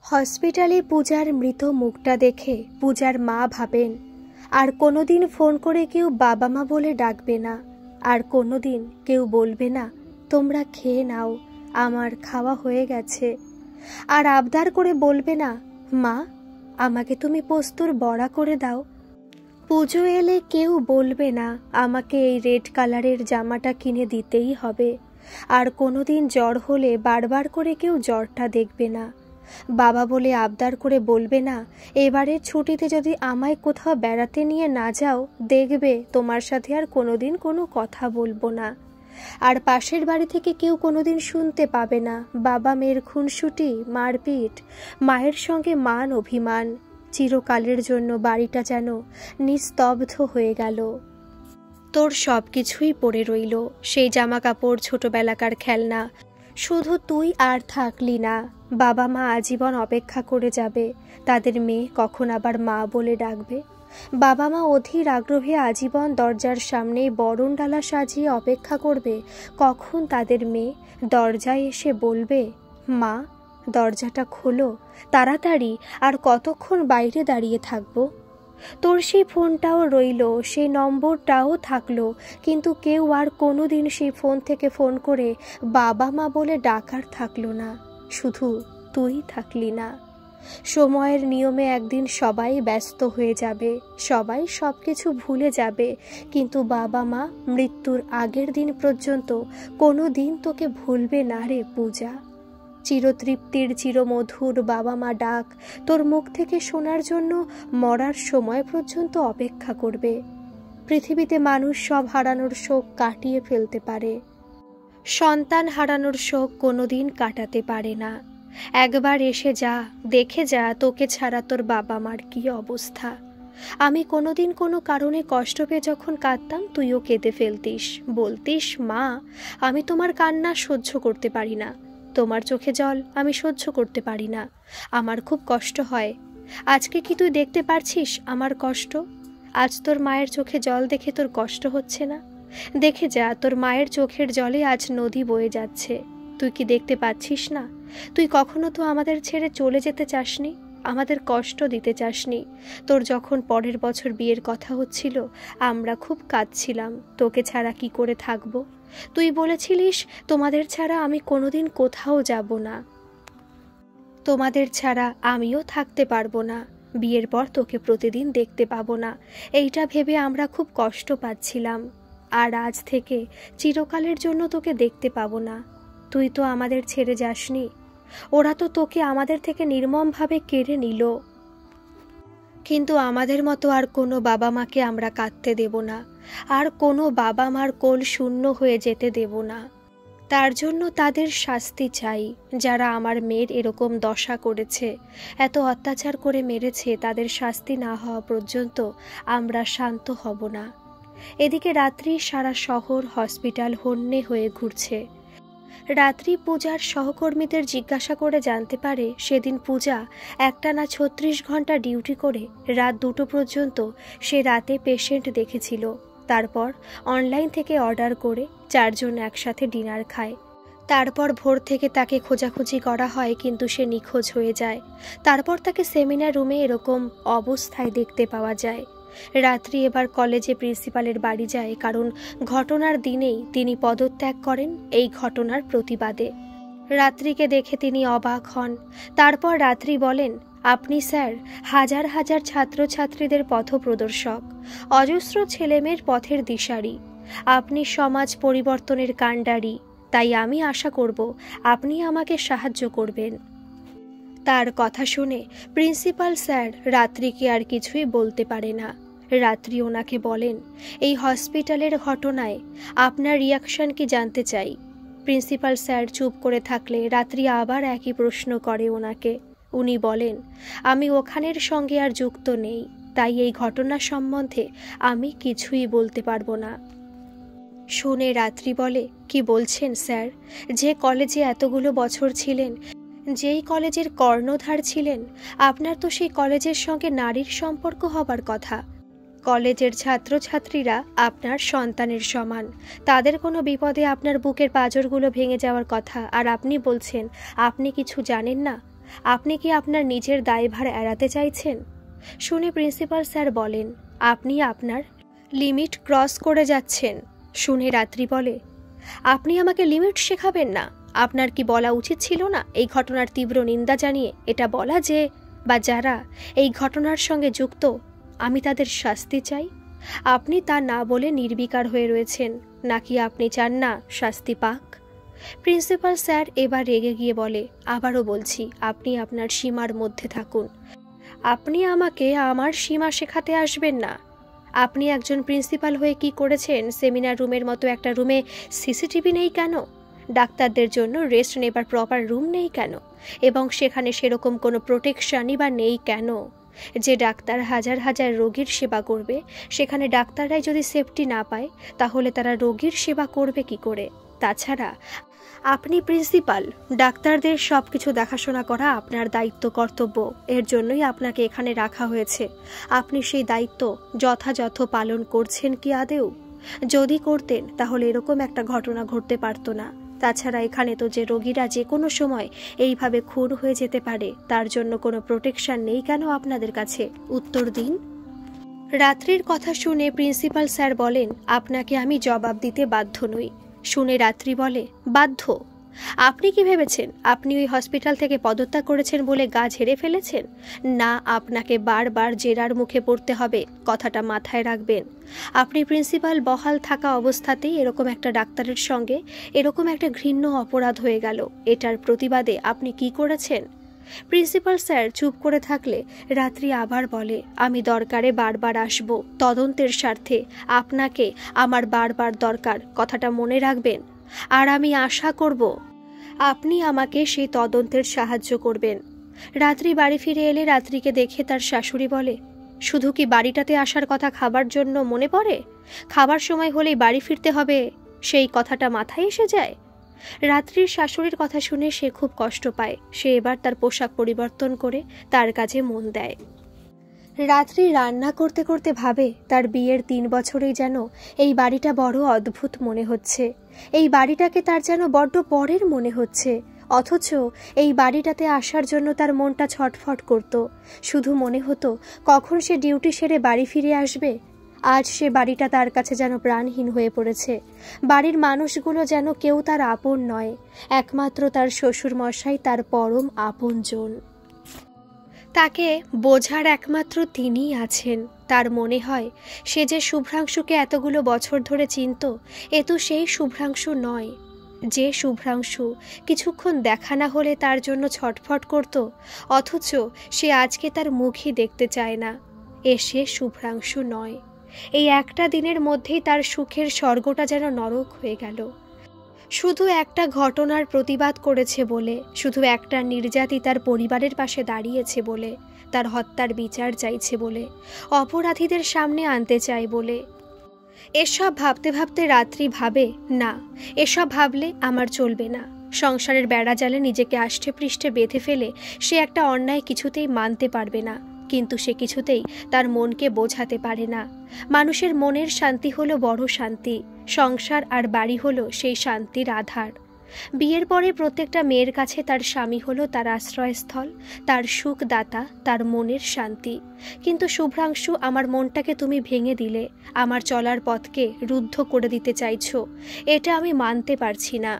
হসপিটালে পূজার মৃত মুখটা দেখে পূজার মা ভাবেন আর কোনোদিন ফোন করে কেউ বাবা মা বলে ডাকবে না, আর কোনোদিন কেউ বলবে না তোমরা খেয়ে নাও, আমার খাওয়া হয়ে গেছে, আর আবদার করে বলবে না মা আমাকে তুমি পোস্তর বড়া করে দাও। পুজো এলে কেউ বলবে না আমাকে এই রেড কালারের জামাটা কিনে দিতেই হবে, আর কোনোদিন জ্বর হলে বারবার করে কেউ জ্বরটা দেখবে না। বাবা বলে আবদার করে বলবে না এবারের ছুটিতে যদি আমায় কোথাও বেড়াতে নিয়ে না যাও দেখবে তোমার সাথে আর কোনোদিন কোনো কথা বলবো না। আর পাশের বাড়ি থেকে কেউ কোনোদিন শুনতে পাবে না বাবা মেয়ের খুনসুটি, মারপিট, মায়ের সঙ্গে মান অভিমান। চিরকালের জন্য বাড়িটা যেন নিস্তব্ধ হয়ে গেল। তোর সব কিছুই পড়ে রইল, সেই জামা কাপড়, ছোটবেলাকার খেলনা, শুধু তুই আর থাকলি না। বাবা মা আজীবন অপেক্ষা করে যাবে তাদের মেয়ে কখন আবার মা বলে ডাকবে। বাবা মা অধীর আগ্রহে আজীবন দরজার সামনে বরণডালা সাজিয়ে অপেক্ষা করবে কখন তাদের মেয়ে দরজায় এসে বলবে মা দরজাটা খোলো তাড়াতাড়ি, আর কতক্ষণ বাইরে দাঁড়িয়ে থাকবো। তোর সেই ফোনটাও রইল, সেই নম্বরটাও থাকলো, কিন্তু কেউ আর কোনোদিন সেই ফোন থেকে ফোন করে বাবা মা বলে ডাকার থাকলো না, শুধু তুই থাকলি না। সময়ের নিয়মে একদিন সবাই ব্যস্ত হয়ে যাবে, সবাই সব কিছু ভুলে যাবে, কিন্তু বাবা মা মৃত্যুর আগের দিন পর্যন্ত কোনো দিন তোকে ভুলবে না রে পূজা। চিরতৃপ্তির চিরমধুর বাবা মা ডাক তোর মুখ থেকে শোনার জন্য মরার সময় পর্যন্ত অপেক্ষা করবে। পৃথিবীতে মানুষ সব হারানোর শোক কাটিয়ে ফেলতে পারে, সন্তান হারানোর শোক কোনোদিন কাটাতে পারে না। একবার এসে যা, দেখে যা তোকে ছাড়া তোর বাবা মার কি অবস্থা। আমি কোনোদিন কোনো কারণে কষ্ট পেয়ে যখন কাঁদতাম তুইও কেঁদে ফেলতিস, বলতিস মা আমি তোমার কান্না সহ্য করতে পারি না, তোমার চোখে জল আমি সহ্য করতে পারি না, আমার খুব কষ্ট হয়। আজকে কি তুই দেখতে পারছিস আমার কষ্ট? আজ তোর মায়ের চোখে জল দেখে তোর কষ্ট হচ্ছে না? দেখে যা তোর মায়ের চোখের জলে আজ নদী বয়ে যাচ্ছে, তুই কি দেখতে পাচ্ছিস না? তুই কখনো তো আমাদের ছেড়ে চলে যেতে চাসনি, আমাদের কষ্ট দিতে চাসনি। তোর যখন পরের বছর বিয়ের কথা হচ্ছিল আমরা খুব কাঁদছিলাম, তোকে ছাড়া কি করে থাকবো। তুই বলেছিলিস তোমাদের ছাড়া আমি কোনোদিন কোথাও যাব না, তোমাদের ছাড়া আমিও থাকতে পারবো না, বিয়ের পর তোকে প্রতিদিন দেখতে পাবো না, এইটা ভেবে আমরা খুব কষ্ট পাচ্ছিলাম। আর আজ থেকে চিরকালের জন্য তোকে দেখতে পাবো না। তুই তো আমাদের ছেড়ে যাসনি, ওরা তো তোকে আমাদের থেকে নির্মমভাবে কেড়ে নিল, কিন্তু আমাদের মতো আর কোনো বাবা মাকে আমরা কাঁদতে দেব না, আর কোনো বাবা মার কোল শূন্য হয়ে যেতে দেব না। তার জন্য তাদের শাস্তি চাই যারা আমার মেয়ের এরকম দশা করেছে, এত অত্যাচার করে মেরেছে, তাদের শাস্তি না হওয়া পর্যন্ত আমরা শান্ত হব না। এদিকে রাত্রি সারা শহর হসপিটাল হন্যে হয়ে ঘুরছে। রাত্রি পূজার সহকর্মীদের জিজ্ঞাসা করে জানতে পারে সেদিন পূজা একটানা 36 ঘন্টা ডিউটি করে রাত 2টো পর্যন্ত সে রাতে পেশেন্ট দেখেছিল। তারপর অনলাইন থেকে অর্ডার করে 4 জন একসাথে ডিনার খায়। তারপর ভোর থেকে তাকে খোঁজাখুঁজি করা হয়, কিন্তু সে নিখোঁজ হয়ে যায়। তারপর তাকে সেমিনার রুমে এরকম অবস্থায় দেখতে পাওয়া যায়। রাত্রি এবার কলেজে প্রিন্সিপালের বাড়ি যায়, কারণ ঘটনার দিনেই তিনি পদত্যাগ করেন এই ঘটনার প্রতিবাদে। রাত্রিকে দেখে তিনি অবাক হন। তারপর রাত্রি বলেন আপনি স্যার হাজার হাজার ছাত্রছাত্রীদের পথপ্রদর্শক, অজস্র ছেলেমেয়ের পথের দিশারি, আপনি সমাজ পরিবর্তনের কাণ্ডারি, তাই আমি আশা করব আপনি আমাকে সাহায্য করবেন। তার কথা শুনে প্রিন্সিপাল স্যার রাত্রিকে আর কিছুই বলতে পারে না। রাত্রি ওনাকে বলেন এই হসপিটালের ঘটনায় আপনার রিয়াকশন কি জানতে চাই। প্রিন্সিপাল স্যার চুপ করে থাকলে রাত্রি আবার একই প্রশ্ন করে ওনাকে। উনি বলেন আমি ওখানের সঙ্গে আর যুক্ত নেই, তাই এই ঘটনা সম্বন্ধে আমি কিছুই বলতে পারবো না। শুনে রাত্রি বলে কি বলছেন স্যার? যে কলেজে এতগুলো বছর ছিলেন, যেই কলেজের কর্ণধার ছিলেন, আপনার তো সেই কলেজের সঙ্গে নারীর সম্পর্ক হবার কথা। কলেজের ছাত্রছাত্রীরা আপনার সন্তানের সমান, তাদের কোনো বিপদে আপনার বুকের পাঁজরগুলো ভেঙে যাওয়ার কথা, আর আপনি বলছেন আপনি কিছু জানেন না। আপনি কি আপনার নিজের দায়ভার এড়াতে চাইছেন? শুনে প্রিন্সিপাল স্যার বলেন, আপনি আপনার লিমিট ক্রস করে যাচ্ছেন। শুনে রাত্রি বলে, আপনি আমাকে লিমিট শেখাবেন না। আপনার কি বলা উচিত ছিল না এই ঘটনার তীব্র নিন্দা জানিয়ে এটা বলা যে বা যারা এই ঘটনার সঙ্গে যুক্ত আমি তাদের শাস্তি চাই? আপনি তা না বলে নির্বিকার হয়ে রয়েছেন, নাকি আপনি চান না শাস্তি পাক? প্রিন্সিপাল স্যার এবার রেগে গিয়ে বলে, আবারও বলছি, আপনি আপনার সীমার মধ্যে থাকুন। আপনি আমাকে আমার সীমা শেখাতে আসবেন না। আপনি একজন প্রিন্সিপাল হয়ে কি করেছেন? সেমিনার রুমের মতো একটা রুমে সিসিটিভি নেই কেন? ডাক্তারদের জন্য রেস্ট নেবার প্রপার রুম নেই কেন? এবং সেখানে সেরকম কোনো প্রোটেকশনই বা নেই কেন? যে ডাক্তার হাজার হাজার রোগীর সেবা করবে, সেখানে ডাক্তাররাই যদি সেফটি না পায়, তাহলে তারা রোগীর সেবা করবে কি করে? তাছাড়া আপনি প্রিন্সিপাল, ডাক্তারদের সব কিছু দেখাশোনা করা আপনার দায়িত্ব, কর্তব্য। এর জন্যই আপনাকে এখানে রাখা হয়েছে। আপনি সেই দায়িত্ব যথাযথ পালন করছেন কি আদেও? যদি করতেন তাহলে এরকম একটা ঘটনা ঘটতে পারত না। তাছাড়া এখানে তো যে রোগীরা যে কোনো সময় এইভাবে খুন হয়ে যেতে পারে, তার জন্য কোনো প্রোটেকশন নেই কেন আপনাদের কাছে? উত্তর দিন। রাত্রির কথা শুনে প্রিন্সিপাল স্যার বলেন, আপনাকে আমি জবাব দিতে বাধ্য নই। শুনে রাত্রি বলে, বাধ্য? আপনি কি ভেবেছেন আপনি ওই হসপিটাল থেকে পদত্যাগ করেছেন বলে গা ঝেড়ে ফেলেছেন? না, আপনাকে বারবার জেরার মুখে পড়তে হবে, কথাটা মাথায় রাখবেন। আপনি প্রিন্সিপাল বহাল থাকা অবস্থাতেই এরকম একটা ডাক্তারের সঙ্গে এরকম একটা ঘৃণ্য অপরাধ হয়ে গেল। এটার প্রতিবাদে আপনি কি করেছেন? প্রিন্সিপাল স্যার চুপ করে থাকলে রাত্রি আবার বলে, আমি দরকারে বারবার আসব, তদন্তের স্বার্থে আপনাকে আমার বারবার দরকার, কথাটা মনে রাখবেন। আর আমি আশা করব আপনি আমাকে সেই তদন্তের সাহায্য করবেন। রাত্রি বাড়ি ফিরে এলে রাত্রিকে দেখে তার শাশুড়ি বলে, শুধু কি বাড়িটাতে আসার কথা খাবার জন্য মনে পড়ে? খাবার সময় হলেই বাড়ি ফিরতে হবে, সেই কথাটা মাথায় এসে যায়? রাত্রির শাশুড়ির কথা শুনে সে খুব কষ্ট পায়। সে এবার তার পোশাক পরিবর্তন করে তার কাজে মন দেয়। রাত্রি রান্না করতে করতে ভাবে, তার বিয়ের 3 বছরেই যেন এই বাড়িটা বড় অদ্ভুত মনে হচ্ছে। এই বাড়িটাকে তার যেন বড্ড পরের মনে হচ্ছে। অথচ এই বাড়িটাতে আসার জন্য তার মনটা ছটফট করত। শুধু মনে হতো কখন সে ডিউটি সেরে বাড়ি ফিরে আসবে। আজ সে বাড়িটা তার কাছে যেন প্রাণহীন হয়ে পড়েছে। বাড়ির মানুষগুলো যেন কেউ তার আপন নয়, একমাত্র তার শ্বশুর মশাই তার পরম আপনজন। তাকে বোঝার একমাত্র তিনিই আছেন। তার মনে হয় সে যে শুভ্রাংশুকে এতগুলো বছর ধরে চিনত, এ তো সেই শুভ্রাংশু নয়। যে শুভ্রাংশু কিছুক্ষণ দেখা না হলে তার জন্য ছটফট করত, অথচ সে আজকে তার মুখই দেখতে চায় না। এ সে শুভ্রাংশু নয়। এই একটা দিনের মধ্যেই তার সুখের স্বর্গটা যেন নরক হয়ে গেল। শুধু একটা ঘটনার প্রতিবাদ করেছে বলে, শুধু একটা নির্যাতিতার পরিবারের পাশে দাঁড়িয়েছে বলে, তার হত্যার বিচার চাইছে বলে, অপরাধীদের সামনে আনতে চায় বলে। এসব ভাবতে ভাবতে রাত্রি ভাবে, না, এসব ভাবলে আমার চলবে না। সংসারের বেড়া জালে নিজেকে আষ্টে পৃষ্ঠে বেঁধে ফেলে সে একটা অন্যায় কিছুতেই মানতে পারবে না। কিন্তু সে কিছুতেই তার মনকে বোঝাতে পারে না। মানুষের মনের শান্তি হলো বড় শান্তি। সংসার আর বাড়ি হলো সেই শান্তির আধার। বিয়ের পরে প্রত্যেকটা মেয়ের কাছে তার স্বামী হলো তার আশ্রয়স্থল, তার সুখদাতা, তার মনের শান্তি। কিন্তু শুভ্রাংশু, আমার মনটাকে তুমি ভেঙে দিলে, আমার চলার পথকে রুদ্ধ করে দিতে চাইছো। এটা আমি মানতে পারছি না।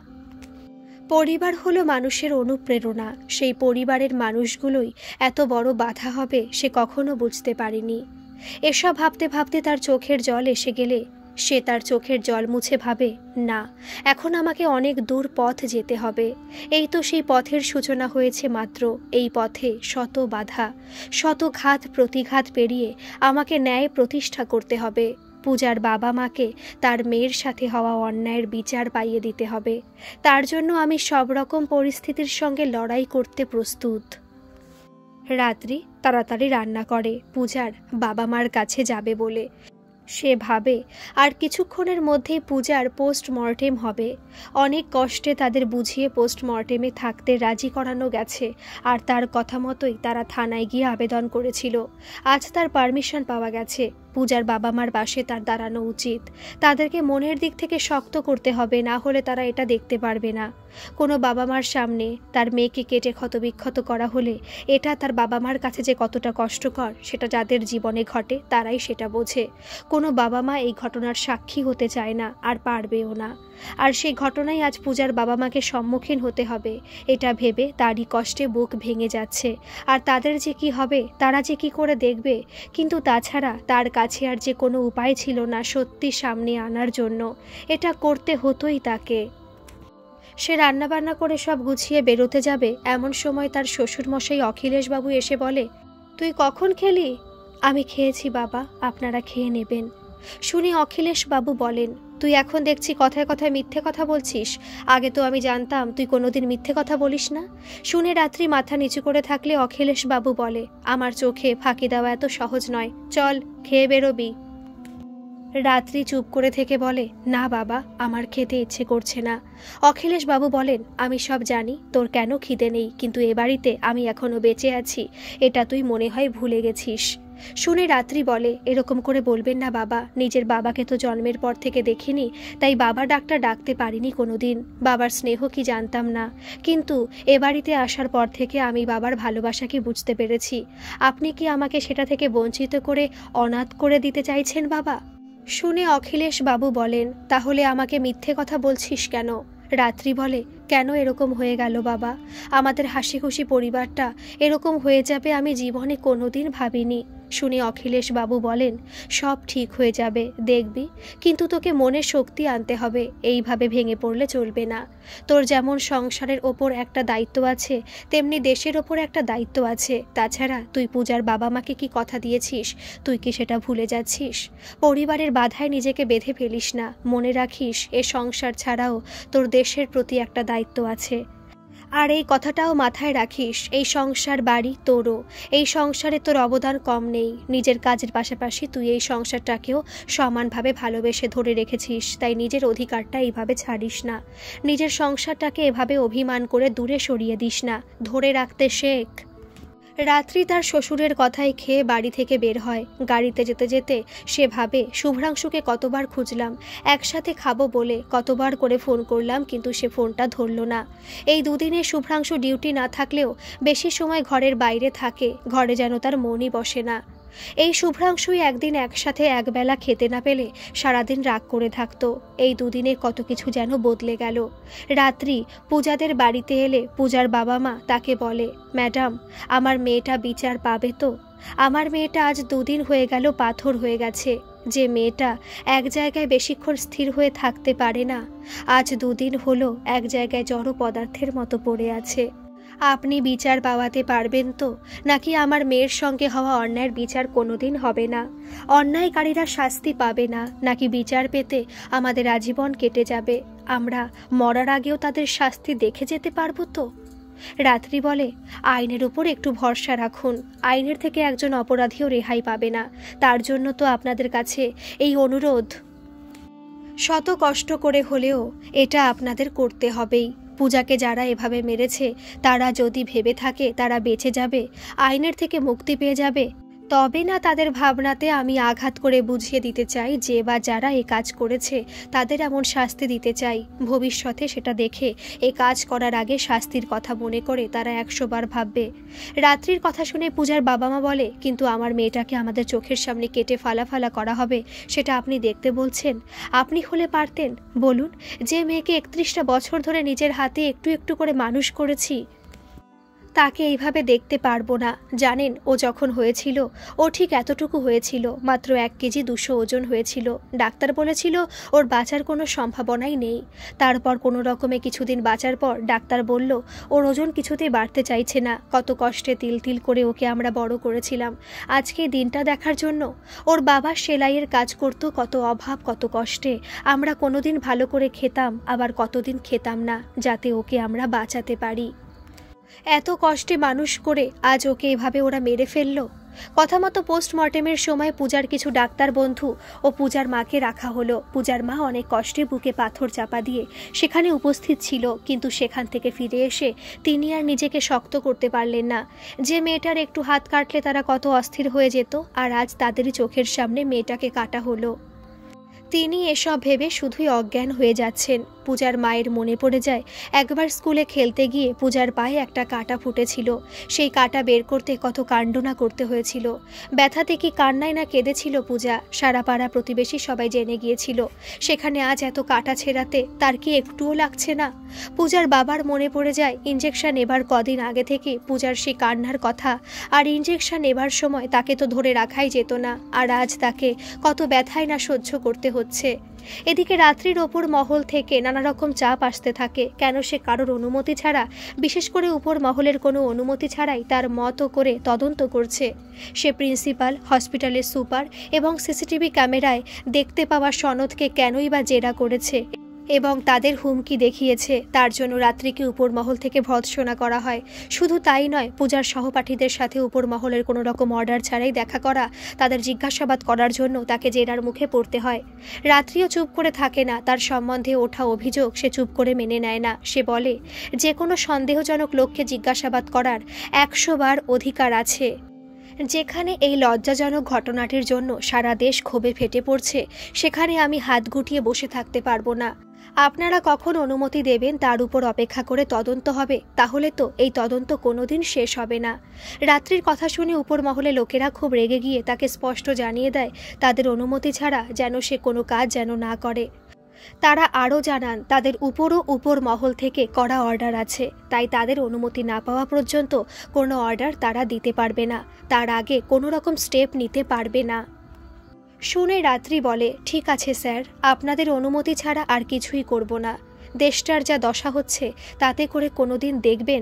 পরিবার হলো মানুষের অনুপ্রেরণা। সেই পরিবারের মানুষগুলোই এত বড় বাধা হবে সে কখনো বুঝতে পারেনি। এসব ভাবতে ভাবতে তার চোখের জল এসে গেলে সে তার চোখের জল মুছে ভাবে, না, এখন আমাকে অনেক দূর পথ যেতে হবে। এই তো সেই পথের সূচনা হয়েছে মাত্র। এই পথে শত বাধা, শত ঘাত প্রতিঘাত পেরিয়ে আমাকে ন্যায় প্রতিষ্ঠা করতে হবে। পূজার বাবা মাকে তার মেয়ের সাথে হওয়া অন্যায়ের বিচার পাইয়ে দিতে হবে। তার জন্য আমি সব রকম পরিস্থিতির সঙ্গে লড়াই করতে প্রস্তুত। রাত্রি তাড়াতাড়ি রান্না করে পূজার বাবা মার কাছে যাবে বলে। সে ভাবে আর কিছুক্ষণের মধ্যেই পূজার পোস্টমর্টেম হবে। অনেক কষ্টে তাদের বুঝিয়ে পোস্টমর্টেমে থাকতে রাজি করানো গেছে, আর তার কথা মতোই তারা থানায় গিয়ে আবেদন করেছিল। আজ তার পারমিশন পাওয়া গেছে। পূজার বাবা মার পাশে তার দাঁড়ানো উচিত। তাদেরকে মনের দিক থেকে শক্ত করতে হবে, না হলে তারা এটা দেখতে পারবে না। কোনো বাবা মার সামনে তার মেয়েকে কেটে ক্ষতবিক্ষত করা হলে এটা তার বাবা মার কাছে যে কতটা কষ্টকর সেটা যাদের জীবনে ঘটে তারাই সেটা বোঝে। কোনো বাবা মা এই ঘটনার সাক্ষী হতে চায় না, আর পারবেও না। আর সেই ঘটনায় আজ পূজার বাবা মাকে সম্মুখীন হতে হবে, এটা ভেবে তারই কষ্টে বুক ভেঙে যাচ্ছে। আর তাদের যে কি হবে, তারা যে কি করে দেখবে। কিন্তু তাছাড়া তার কাছে আর যে কোনো উপায় ছিল না সত্যি সামনে আনার জন্য। এটা করতে হতোই তাকে। সে রান্নাবান্না করে সব গুছিয়ে বেরোতে যাবে, এমন সময় তার শ্বশুরমশাই অখিলেশবাবু এসে বলে, তুই কখন খেলি? আমি খেয়েছি বাবা, আপনারা খেয়ে নেবেন। শুনে অখিলেশবাবু বলেন, তুই এখন দেখছি কথায় কথায় মিথ্যে কথা বলছিস। আগে তো আমি জানতাম তুই কোনোদিন মিথ্যে কথা বলিস না। শুনে রাত্রি মাথা নিচু করে থাকলে অখিলেশবাবু বলে, আমার চোখে ফাঁকি দেওয়া এত সহজ নয়, চল খেয়ে বেরোবি। রাত্রি চুপ করে থেকে বলে, না বাবা, আমার খেতে ইচ্ছে করছে না। অখিলেশবাবু বলেন, আমি সব জানি তোর কেন খিদে নেই, কিন্তু এ বাড়িতে আমি এখনো বেঁচে আছি, এটা তুই মনে হয় ভুলে গেছিস। শুনে রাত্রি বলে, এরকম করে বলবেন না বাবা, নিজের বাবাকে তো জন্মের পর থেকে দেখিনি, তাই বাবা ডাকটা ডাকতে পারিনি কোনোদিন। বাবার স্নেহ কি জানতাম না, কিন্তু এ বাড়িতে আসার পর থেকে আমি বাবার ভালোবাসাকে বুঝতে পেরেছি। আপনি কি আমাকে সেটা থেকে বঞ্চিত করে অনাথ করে দিতে চাইছেন বাবা? শুনে অখিলেশবাবু বলেন, তাহলে আমাকে মিথ্যে কথা বলছিস কেন? রাত্রি বলে, কেন এরকম হয়ে গেল বাবা? আমাদের হাসি খুশি পরিবারটা এরকম হয়ে যাবে আমি জীবনে কোনোদিন ভাবিনি। শুনে অখিলেশবাবু বলেন, সব ঠিক হয়ে যাবে দেখবি, কিন্তু তোকে মনে শক্তি আনতে হবে, এইভাবে ভেঙে পড়লে চলবে না। তোর যেমন সংসারের ওপর একটা দায়িত্ব আছে, তেমনি দেশের ওপর একটা দায়িত্ব আছে। তাছাড়া তুই পূজার বাবা মাকে কি কথা দিয়েছিস, তুই কি সেটা ভুলে যাচ্ছিস? পরিবারের বাধায় নিজেকে বেঁধে ফেলিস না। মনে রাখিস, এ সংসার ছাড়াও তোর দেশের প্রতি একটা দায়িত্ব আছে। আর এই কথাটাও মাথায় রাখিস, এই সংসার বাড়ি তোরও, এই সংসারে তোর অবদান কম নেই। নিজের কাজের পাশাপাশি তুই এই সংসারটাকেও সমানভাবে ভালোবেসে ধরে রেখেছিস, তাই নিজের অধিকারটা এইভাবে ছাড়িস না। নিজের সংসারটাকে এভাবে অভিমান করে দূরে সরিয়ে দিস না, ধরে রাখতে শেখ। রাত্রি তার শ্বশুরের কথায় খেয়ে বাড়ি থেকে বের হয়। গাড়িতে যেতে যেতে সে ভাবে, শুভ্রাংশুকে কতবার খুঁজলাম, একসাথে খাবো বলে কতবার করে ফোন করলাম, কিন্তু সে ফোনটা ধরল না। এই দুদিনে শুভ্রাংশু ডিউটি না থাকলেও বেশি সময় ঘরের বাইরে থাকে, ঘরে যেন তার মনই বসে না। এই শুভ্রাংশুই একদিন একসাথে একবেলা খেতে না পেলে সারাদিন রাগ করে থাকতো। এই দুদিনে কত কিছু যেন বদলে গেল। রাত্রি পূজাদের বাড়িতে এলে পূজার বাবা মা তাকে বলে, ম্যাডাম, আমার মেয়েটা বিচার পাবে তো? আমার মেয়েটা আজ 2 দিন হয়ে গেল পাথর হয়ে গেছে। যে মেয়েটা এক জায়গায় বেশিক্ষণ স্থির হয়ে থাকতে পারে না, আজ 2 দিন হলো এক জায়গায় জড় পদার্থের মতো পড়ে আছে। আপনি বিচার পাওয়াতে পারবেন তো, নাকি আমার মেয়ের সঙ্গে হওয়া অন্যায়ের বিচার কোনোদিন হবে না? অন্যায়কারীরা শাস্তি পাবে না, নাকি বিচার পেতে আমাদের আজীবন কেটে যাবে? আমরা মরার আগেও তাদের শাস্তি দেখে যেতে পারবো তো? রাত্রি বলে, আইনের উপর একটু ভরসা রাখুন। আইনের থেকে একজন অপরাধীও রেহাই পাবে না। তার জন্য তো আপনাদের কাছে এই অনুরোধ। শত কষ্ট করে হলেও এটা আপনাদের করতে হবেই। পূজাকে যারা এভাবে মেরেছে তারা যদি ভেবে থাকে তারা বেঁচে যাবে, আইনের থেকে মুক্তি পেয়ে যাবে, তবে না তাদের ভাবনাতে আমি আঘাত করে বুঝিয়ে দিতে চাই যে বা যারা এই কাজ করেছে তাদের এমন শাস্তি দিতে চাই। ভবিষ্যতে সেটা দেখে এই কাজ করার আগে শাস্তির কথা মনে করে তারা 100 বার ভাববে। রাত্রির কথা শুনে পূজার বাবা মা বলে, কিন্তু আমার মেয়েটাকে আমাদের চোখের সামনে কেটে ফালা করা হবে, সেটা আপনি দেখতে বলছেন? আপনি হলে পারতেন? বলুন, যে মেয়েকে 31টা বছর ধরে নিজের হাতে একটু একটু করে মানুষ করেছি, তাকে এইভাবে দেখতে পারবো না? জানেন, ও যখন হয়েছিল ও ঠিক এতটুকু হয়েছিল, মাত্র 1 কেজি 200 ওজন হয়েছিল। ডাক্তার বলেছিল ওর বাঁচার কোনো সম্ভাবনাই নেই। তারপর কোনো রকমে কিছুদিন বাঁচার পর ডাক্তার বলল ওর ওজন কিছুতেই বাড়তে চাইছে না। কত কষ্টে তিল তিল করে ওকে আমরা বড় করেছিলাম আজকে দিনটা দেখার জন্য। ওর বাবা সেলাইয়ের কাজ করত, কত অভাব কত কষ্টে। আমরা কোনোদিন ভালো করে খেতাম, আবার কতদিন খেতাম না, যাতে ওকে আমরা বাঁচাতে পারি। এত কষ্টে মানুষ করে আজ ওকে এভাবে ওরা মেরে ফেললো। কথা মতো পোস্টমর্টেমের সময় পূজার কিছু ডাক্তার বন্ধু ও পূজার মাকে রাখা হলো। পূজার মা অনেক কষ্টে বুকে পাথর চাপা দিয়ে সেখানে উপস্থিত ছিল, কিন্তু সেখান থেকে ফিরে এসে তিনি আর নিজেকে শক্ত করতে পারলেন না। যে মেয়েটার একটু হাত কাটলে তারা কত অস্থির হয়ে যেত, আর আজ তাদেরই চোখের সামনে মেয়েটাকে কাটা হলো। তিনি এসব ভেবে শুধুই অজ্ঞান হয়ে যাচ্ছেন। পূজার মায়ের মনে পড়ে যায় একবার স্কুলে খেলতে গিয়ে পূজার পায়ে একটা কাঁটা ফুটেছিল। সেই কাঁটা বের করতে কত কাণ্ড না করতে হয়েছিল। ব্যথাতে কি কান্নায় না কেঁদেছিল পূজা। সারা পাড়া প্রতিবেশী সবাই জেনে গিয়েছিল। সেখানে আজ এত কাঁটা ছেঁড়াতে তার কি একটুও লাগছে না? পূজার বাবার মনে পড়ে যায় ইঞ্জেকশন নেবার কদিন আগে থেকে পূজার সেই কান্নার কথা। আর ইঞ্জেকশন নেবার সময় তাকে তো ধরে রাখাই যেত না, আর আজ তাকে কত ব্যথায় না সহ্য করতে হচ্ছে। এদিকে রাত্রির ওপর মহল থেকে নানা রকম চাপ আসতে থাকে। কেন সে কারোর অনুমতি ছাড়া, বিশেষ করে উপর মহলের কোনো অনুমতি ছাড়াই তার মতো করে তদন্ত করছে। সে প্রিন্সিপাল, হসপিটালের সুপার এবং সিসিটিভি ক্যামেরায় দেখতে পাওয়া সনদকে কেনই বা জেরা করেছে এবং তাদের হুমকি দেখিয়েছে। তার জন্য রাত্রিকে উপর মহল থেকে ভর্ৎসনা করা হয়। শুধু তাই নয়, পূজার সহপাঠীদের সাথে উপর মহলের কোনো রকম অর্ডার ছাড়াই দেখা করা, তাদের জিজ্ঞাসাবাদ করার জন্য তাকে জেরার মুখে পড়তে হয়। রাত্রিও চুপ করে থাকে না। তার সম্বন্ধে ওঠা অভিযোগ সে চুপ করে মেনে নেয় না। সে বলে, যে কোনো সন্দেহজনক লোককে জিজ্ঞাসাবাদ করার 100 বার অধিকার আছে। যেখানে এই লজ্জাজনক ঘটনাটির জন্য সারা দেশ ক্ষোভে ফেটে পড়ছে, সেখানে আমি হাত গুটিয়ে বসে থাকতে পারবো না। আপনারা কখন অনুমতি দেবেন তার উপর অপেক্ষা করে তদন্ত হবে। তাহলে তো এই তদন্ত কোনোদিন শেষ হবে না। রাত্রির কথা শুনে উপর মহলে লোকেরা খুব রেগে গিয়ে তাকে স্পষ্ট জানিয়ে দেয় তাদের অনুমতি ছাড়া যেন সে কোনো কাজ যেন না করে। তারা আরও জানান তাদের উপর মহল থেকে কড়া অর্ডার আছে, তাই তাদের অনুমতি না পাওয়া পর্যন্ত কোনো অর্ডার তারা দিতে পারবে না। তার আগে কোনো রকম স্টেপ নিতে পারবে না। শুনে রাত্রি বলে, ঠিক আছে স্যার, আপনাদের অনুমতি ছাড়া আর কিছুই করব না। দেশটার যা দশা হচ্ছে তাতে করে কোনোদিন দেখবেন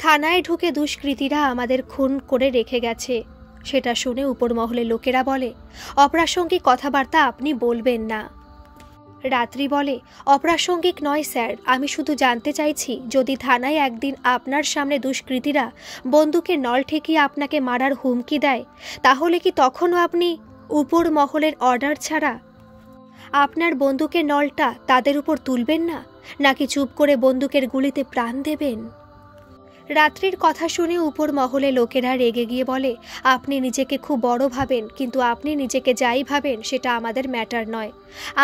থানায় ঢুকে দুষ্কৃতীরা আমাদের খুন করে রেখে গেছে। সেটা শুনে উপর মহলের লোকেরা বলে, অপ্রাসঙ্গিক কথাবার্তা আপনি বলবেন না। রাত্রি বলে, অপ্রাসঙ্গিক নয় স্যার, আমি শুধু জানতে চাইছি যদি থানায় একদিন আপনার সামনে দুষ্কৃতীরা বন্দুকের নল ঠেকিয়ে আপনাকে মারার হুমকি দেয়, তাহলে কি তখনও আপনি উপর মহলের অর্ডার ছাড়া আপনার বন্দুকের নলটা তাদের উপর তুলবেন না, নাকি চুপ করে বন্দুকের গুলিতে প্রাণ দেবেন? রাত্রির কথা শুনে উপর মহলে লোকেরা রেগে গিয়ে বলে, আপনি নিজেকে খুব বড় ভাবেন, কিন্তু আপনি নিজেকে যাই ভাবেন সেটা আমাদের ম্যাটার নয়।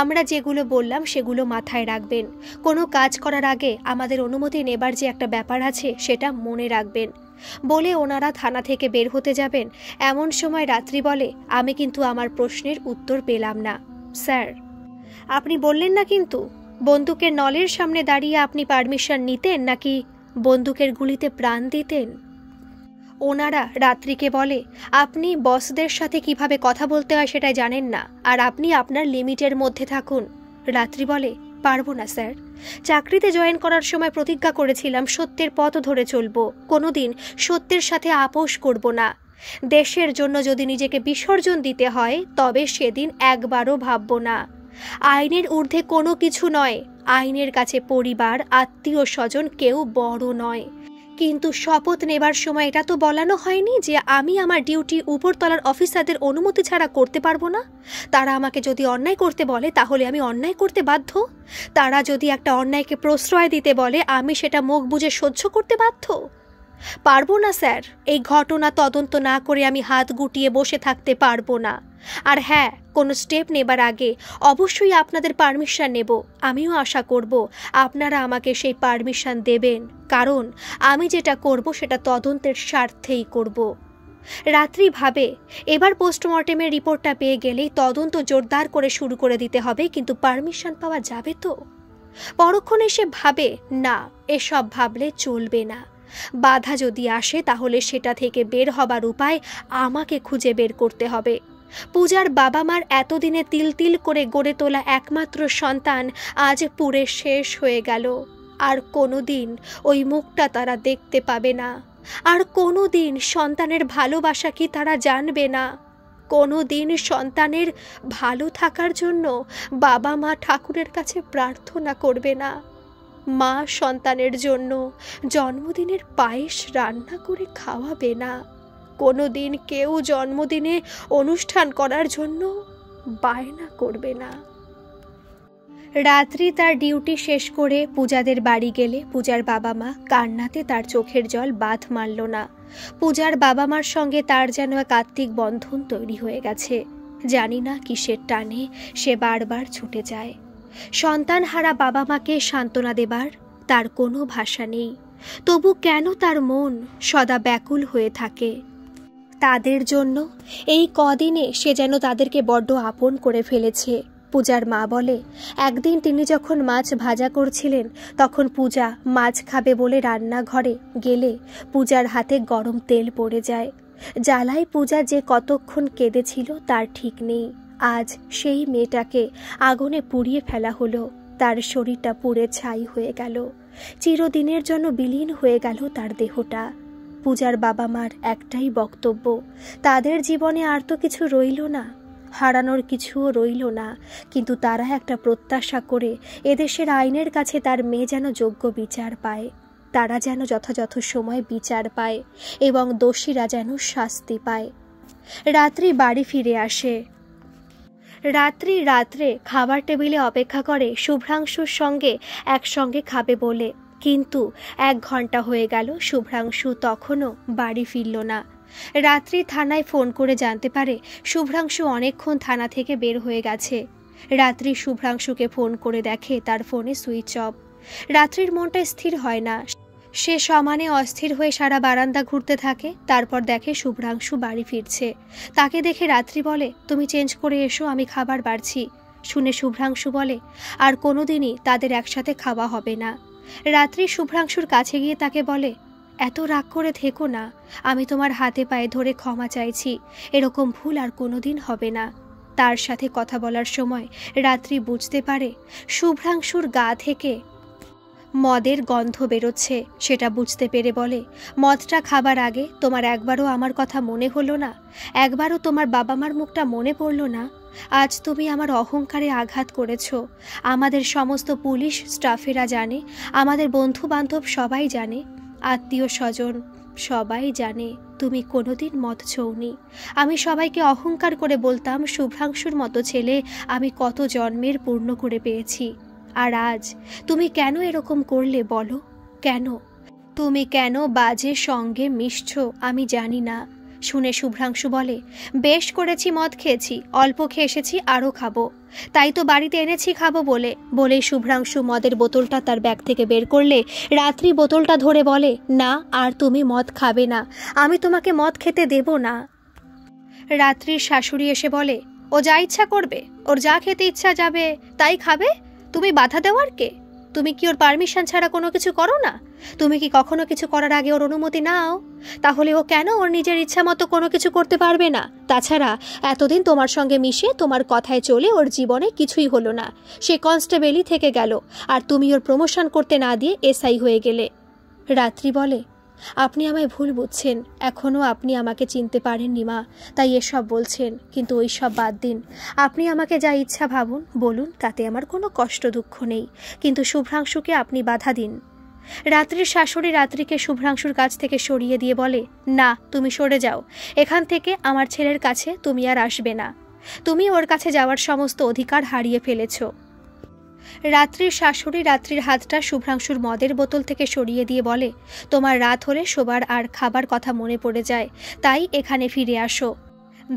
আমরা যেগুলো বললাম সেগুলো মাথায় রাখবেন। কোনো কাজ করার আগে আমাদের অনুমতি নেবার যে একটা ব্যাপার আছে সেটা মনে রাখবেন। বলে ওনারা থানা থেকে বের হতে যাবেন। এমন সময় রাত্রি বলে, আমি কিন্তু আমার প্রশ্নের উত্তর পেলাম না। স্যার, আপনি বললেন না কিন্তু বন্দুকের নলের সামনে দাঁড়িয়ে আপনি পারমিশন নিতেন নাকি বন্দুকের গুলিতে প্রাণ দিতেন? ওনারা রাত্রিকে বলে, আপনি বসদের সাথে কিভাবে কথা বলতে হয় সেটাই জানেন না, আর আপনি আপনার লিমিটের মধ্যে থাকুন। রাত্রি বলে, পারবো না স্যার। চাকরিতে জয়েন করার সময় প্রতিজ্ঞা করেছিলাম সত্যের পথ ধরে চলবো, কোনোদিন সত্যের সাথে আপোষ করব না। দেশের জন্য যদি নিজেকে বিসর্জন দিতে হয় তবে সেদিন একবারও ভাববো না। আইনের ঊর্ধ্বে কোনো কিছু নয়। আইনের কাছে পরিবার, আত্মীয় স্বজন কেউ বড় নয়। কিন্তু শপথ নেবার সময় এটা তো বলানো হয়নি যে আমি আমার ডিউটি উপরতলার অফিসারদের অনুমতি ছাড়া করতে পারবো না। তারা আমাকে যদি অন্যায় করতে বলে তাহলে আমি অন্যায় করতে বাধ্য। তারা যদি একটা অন্যায়কে প্রশ্রয় দিতে বলে আমি সেটা মুখ বুজে সহ্য করতে বাধ্য। পারবো না স্যার, এই ঘটনা তদন্ত না করে আমি হাত গুটিয়ে বসে থাকতে পারবো না। আর হ্যাঁ, কোনো স্টেপ নেবার আগে অবশ্যই আপনাদের পারমিশন নেব। আমিও আশা করব আপনারা আমাকে সেই পারমিশন দেবেন, কারণ আমি যেটা করব সেটা তদন্তের স্বার্থেই করব। রাত্রি ভাবে, এবার পোস্টমর্টেমের রিপোর্টটা পেয়ে গেলেই তদন্ত জোরদার করে শুরু করে দিতে হবে, কিন্তু পারমিশন পাওয়া যাবে তো? পরক্ষণে সে ভাবে, না, এসব ভাবলে চলবে না। বাধা যদি আসে তাহলে সেটা থেকে বের হবার উপায় আমাকে খুঁজে বের করতে হবে। পূজার বাবা মার এতদিনে তিল তিল করে গড়ে তোলা একমাত্র সন্তান আজ পুরে শেষ হয়ে গেল। আর কোনোদিন ওই মুখটা তারা দেখতে পাবে না। আর কোনোদিন সন্তানের ভালোবাসা কি তারা জানবে না। কোনোদিন সন্তানের ভালো থাকার জন্য বাবা মা ঠাকুরের কাছে প্রার্থনা করবে না। মা সন্তানের জন্য জন্মদিনের পায়েস রান্না করে খাওয়াবে না। কোনো দিন কেউ জন্মদিনে অনুষ্ঠান করার জন্য বায়না করবে না। রাত্রি তার ডিউটি শেষ করে পূজাদের বাড়ি গেলে পূজার বাবা মা কান্নাতে তার চোখের জল বাঁধ মারল না। পূজার বাবা মার সঙ্গে তার যেন এক আত্মিক বন্ধন তৈরি হয়ে গেছে। জানি না কিসের টানে সে বারবার ছুটে যায়। সন্তানহারা বাবা মাকে সান্ত্বনা দেবার তার কোনো ভাষা নেই। তবু কেন তার মন সদা ব্যাকুল হয়ে থাকে তাদের জন্য? এই কদিনে সে যেন তাদেরকে বড্ড আপন করে ফেলেছে। পূজার মা বলে, একদিন তিনি যখন মাছ ভাজা করছিলেন তখন পূজা মাছ খাবে বলে রান্নাঘরে গেলে পূজার হাতে গরম তেল পড়ে যায়। জ্বালায় পূজা যে কতক্ষণ কেঁদেছিল তার ঠিক নেই। আজ সেই মেয়েটাকে আগুনে পুড়িয়ে ফেলা হলো। তার শরীরটা পুড়ে ছাই হয়ে গেল। চিরদিনের জন্য বিলীন হয়ে গেল তার দেহটা। পূজার বাবা মার একটাই বক্তব্য, তাদের জীবনে আর তো কিছু রইল না, হারানোর কিছুও রইল না, কিন্তু তারা একটা প্রত্যাশা করে এদেশের আইনের কাছে তার মেয়ে যেন যোগ্য বিচার পায়, তারা যেন যথাযথ সময় বিচার পায় এবং দোষীরা যেন শাস্তি পায়। রাত্রি বাড়ি ফিরে আসে। রাত্রে খাবার টেবিলে অপেক্ষা করে শুভ্রাংশুর সঙ্গে একসঙ্গে খাবে বলে, কিন্তু 1 ঘন্টা হয়ে গেল শুভ্রাংশু তখনও বাড়ি ফিরল না। রাত্রি থানায় ফোন করে জানতে পারে শুভ্রাংশু অনেকক্ষণ থানা থেকে বের হয়ে গেছে। রাত্রি শুভ্রাংশুকে ফোন করে দেখে তার ফোনে সুইচ অফ। রাত্রির মনটা স্থির হয় না। সে সমানে অস্থির হয়ে সারা বারান্দা ঘুরতে থাকে। তারপর দেখে শুভ্রাংশু বাড়ি ফিরছে। তাকে দেখে রাত্রি বলে, তুমি চেঞ্জ করে এসো, আমি খাবার বাড়ছি। শুনে শুভ্রাংশু বলে, আর কোনোদিনই তাদের একসাথে খাওয়া হবে না। রাত্রি শুভ্রাংশুর কাছে গিয়ে তাকে বলে, এত রাগ করে থেকো না, আমি তোমার হাতে পায়ে ধরে ক্ষমা চাইছি, এরকম ভুল আর কোনোদিন হবে না। তার সাথে কথা বলার সময় রাত্রি বুঝতে পারে শুভ্রাংশুর গা থেকে মদের গন্ধ বেরোচ্ছে। সেটা বুঝতে পেরে বলে, মদটা খাবার আগে তোমার একবারও আমার কথা মনে হলো না? একবারও তোমার বাবা মার মুখটা মনে পড়ল না? আজ তুমি আমার অহংকারে আঘাত করেছ। আমাদের সমস্ত পুলিশ স্টাফেরা জানে, আমাদের বন্ধু বান্ধব সবাই জানে, আত্মীয় স্বজন সবাই জানে তুমি কোনোদিন মদ ছোওনি। আমি সবাইকে অহংকার করে বলতাম শুভ্রাংশুর মতো ছেলে আমি কত জন্মের পূর্ণ করে পেয়েছি। আর আজ তুমি কেন এরকম করলে বলো? কেন তুমি কেন বাজে সঙ্গে মিশছো আমি জানি না। শুনে শুভ্রাংশু বলে, বেশ করেছি, মদ খেয়েছি, অল্প খেয়ে এসেছি, আরও খাবো, তাই তো বাড়িতে এনেছি খাবো বলে শুভ্রাংশু মদের বোতলটা তার ব্যাগ থেকে বের করলে রাত্রি বোতলটা ধরে বলে, না, আর তুমি মদ খাবে না, আমি তোমাকে মদ খেতে দেব না। রাত্রির শাশুড়ি এসে বলে, ও যা ইচ্ছা করবে, ওর যা খেতে ইচ্ছা যাবে তাই খাবে, তুমি বাধা দেওয়ার কে? তুমি কি ওর পারমিশন ছাড়া কোনো কিছু করো না? তুমি কি কখনো কিছু করার আগে ওর অনুমতি নাও? তাহলে ও কেন ওর নিজের ইচ্ছা মতো কোনো কিছু করতে পারবে না? তাছাড়া এতদিন তোমার সঙ্গে মিশে তোমার কথায় চলে ওর জীবনে কিছুই হলো না। সে কনস্টেবলই থেকে গেল, আর তুমি ওর প্রমোশন করতে না দিয়ে এসআই হয়ে গেলে। রাত্রি বলে, আপনি আমায় ভুল বুঝছেন, এখনও আপনি আমাকে চিনতে পারেননি মা, তাই এসব বলছেন, কিন্তু ওই সব বাদ দিন। আপনি আমাকে যা ইচ্ছা ভাবুন, বলুন, তাতে আমার কোনো কষ্ট দুঃখ নেই, কিন্তু শুভ্রাংশুকে আপনি বাধা দিন। রাত্রির শাশুড়ি রাত্রিকে শুভ্রাংশুর কাছ থেকে সরিয়ে দিয়ে বলে, না, তুমি সরে যাও এখান থেকে, আমার ছেলের কাছে তুমি আর আসবে না, তুমি ওর কাছে যাওয়ার সমস্ত অধিকার হারিয়ে ফেলেছ। রাত্রির শাশুড়ি রাত্রির হাতটা শুভ্রাংশুর মদের বোতল থেকে সরিয়ে দিয়ে বলে, তোমার রাত হলে শোবার আর খাবার কথা মনে পড়ে যায়, তাই এখানে ফিরে আসো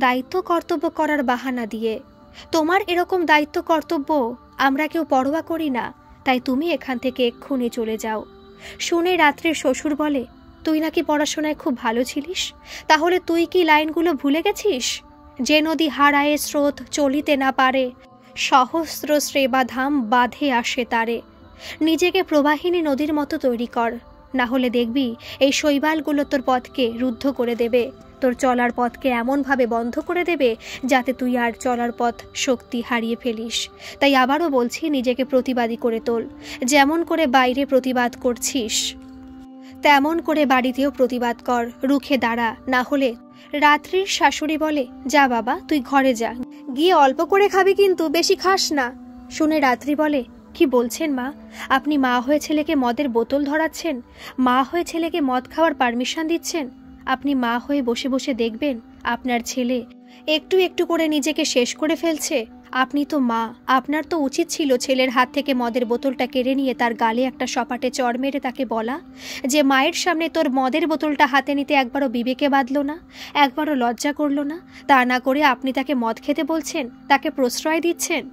দায়িত্ব কর্তব্য করার বাহানা দিয়ে। তোমার এরকম দায়িত্ব কর্তব্য আমরা কেউ পরোয়া করি না, তাই তুমি এখান থেকে এক্ষুনি চলে যাও। শুনে রাত্রির শ্বশুর বলে, তুই নাকি পড়াশোনায় খুব ভালো ছিলিস, তাহলে তুই কি লাইনগুলো ভুলে গেছিস? যে নদী হারায়ে স্রোত চলিতে না পারে, সহস্র শ্রেবাধাম বাঁধে আসে তারে। নিজেকে প্রবাহিনী নদীর মতো তৈরি কর, না হলে দেখবি এই শৈবালগুলো তোর পথকে রুদ্ধ করে দেবে, তোর চলার পথকে এমনভাবে বন্ধ করে দেবে যাতে তুই আর চলার পথ শক্তি হারিয়ে ফেলিস। তাই আবারও বলছি, নিজেকে প্রতিবাদী করে তোল। যেমন করে বাইরে প্রতিবাদ করছিস তেমন করে বাড়িতেও প্রতিবাদ কর, রুখে দাঁড়া, না হলে। রাত্রির শাশুড়ি বলে, যা বাবা, তুই ঘরে যা, গিয়ে অল্প করে খাবি, কিন্তু বেশি খাস না। শুনে রাত্রি বলে, কি বলছেন মা? আপনি মা হয়ে ছেলেকে মদের বোতল ধরাচ্ছেন, মা হয়ে ছেলেকে মদ খাওয়ার পারমিশন দিচ্ছেন? আপনি মা হয়ে বসে বসে দেখবেন আপনার ছেলে একটু একটু করে নিজেকে শেষ করে ফেলছে। আপনি তো মা, আপনার তো উচিত ছিল ছেলের হাত থেকে মদের বোতলটা কেড়ে নিয়ে তার গালে একটা সপাটে চড় মেরে তাকে বলা যে মায়ের সামনে তোর মদের বোতলটা হাতে নিতে একবারও বিবেকে বাঁধল না, একবারও লজ্জা করলো না। তা না করে আপনি তাকে মদ খেতে বলছেন, তাকে প্রশ্রয় দিচ্ছেন।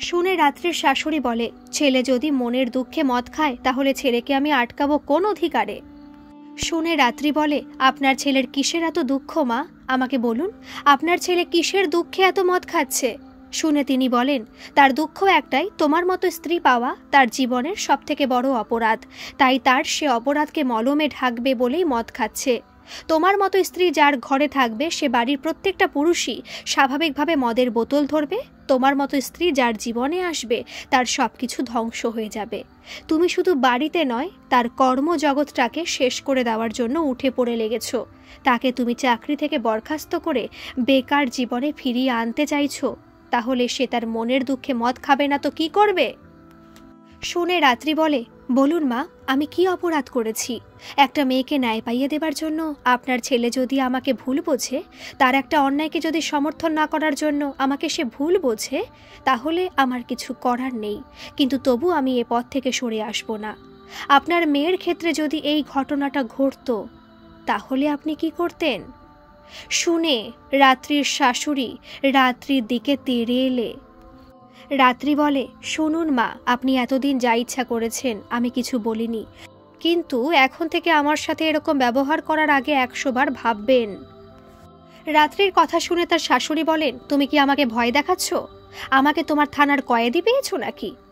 শুনে রাত্রির শাশুড়ি বলে, ছেলে যদি মনের দুঃখে মদ খায় তাহলে ছেলেকে আমি আটকাবো কোন অধিকারে? শুনে রাত্রি বলে, আপনার ছেলের কিসের এত দুঃখ মা, আমাকে বলুন, আপনার ছেলে কিসের দুঃখে এত মদ খাচ্ছে? শুনে তিনি বলেন, তার দুঃখ একটাই, তোমার মতো স্ত্রী পাওয়া তার জীবনের সবথেকে বড় অপরাধ, তাই তার সে অপরাধকে মলমে ঢাকবে বলেই মদ খাচ্ছে। তোমার মতো স্ত্রী যার ঘরে থাকবে সে বাড়ির প্রত্যেকটা পুরুষই স্বাভাবিকভাবে মদের বোতল ধরবে। তোমার মতো স্ত্রী যার জীবনে আসবে তার সব কিছু ধ্বংস হয়ে যাবে। তুমি শুধু বাড়িতে নয়, তার কর্মজগৎটাকে শেষ করে দেওয়ার জন্য উঠে পড়ে লেগেছ। তাকে তুমি চাকরি থেকে বরখাস্ত করে বেকার জীবনে ফিরিয়ে আনতে চাইছো। তাহলে সে তার মনের দুঃখে মদ খাবে না তো কি করবে? শুনে রাত্রি বলে, বলুন মা, আমি কি অপরাধ করেছি? একটা মেয়েকে ন্যায় পাইয়ে দেবার জন্য আপনার ছেলে যদি আমাকে ভুল বোঝে, তার একটা অন্যায়কে যদি সমর্থন না করার জন্য আমাকে সে ভুল বোঝে, তাহলে আমার কিছু করার নেই, কিন্তু তবু আমি এ পথ থেকে সরে আসব না। আপনার মেয়ের ক্ষেত্রে যদি এই ঘটনাটা ঘটতো তাহলে আপনি কি করতেন? শুনে রাত্রির শাশুড়ি রাত্রির দিকে তেড়ে এলে রাত্রি বলে, শুনুন মা, আপনি এতদিন যা ইচ্ছা করেছেন আমি কিছু বলিনি, কিন্তু এখন থেকে আমার সাথে এরকম ব্যবহার করার আগে 100 বার ভাববেন। রাত্রির কথা শুনে তার শাশুড়ি বলেন, তুমি কি আমাকে ভয় দেখাচ্ছ? আমাকে তোমার থানার কয়েদি পেয়েছো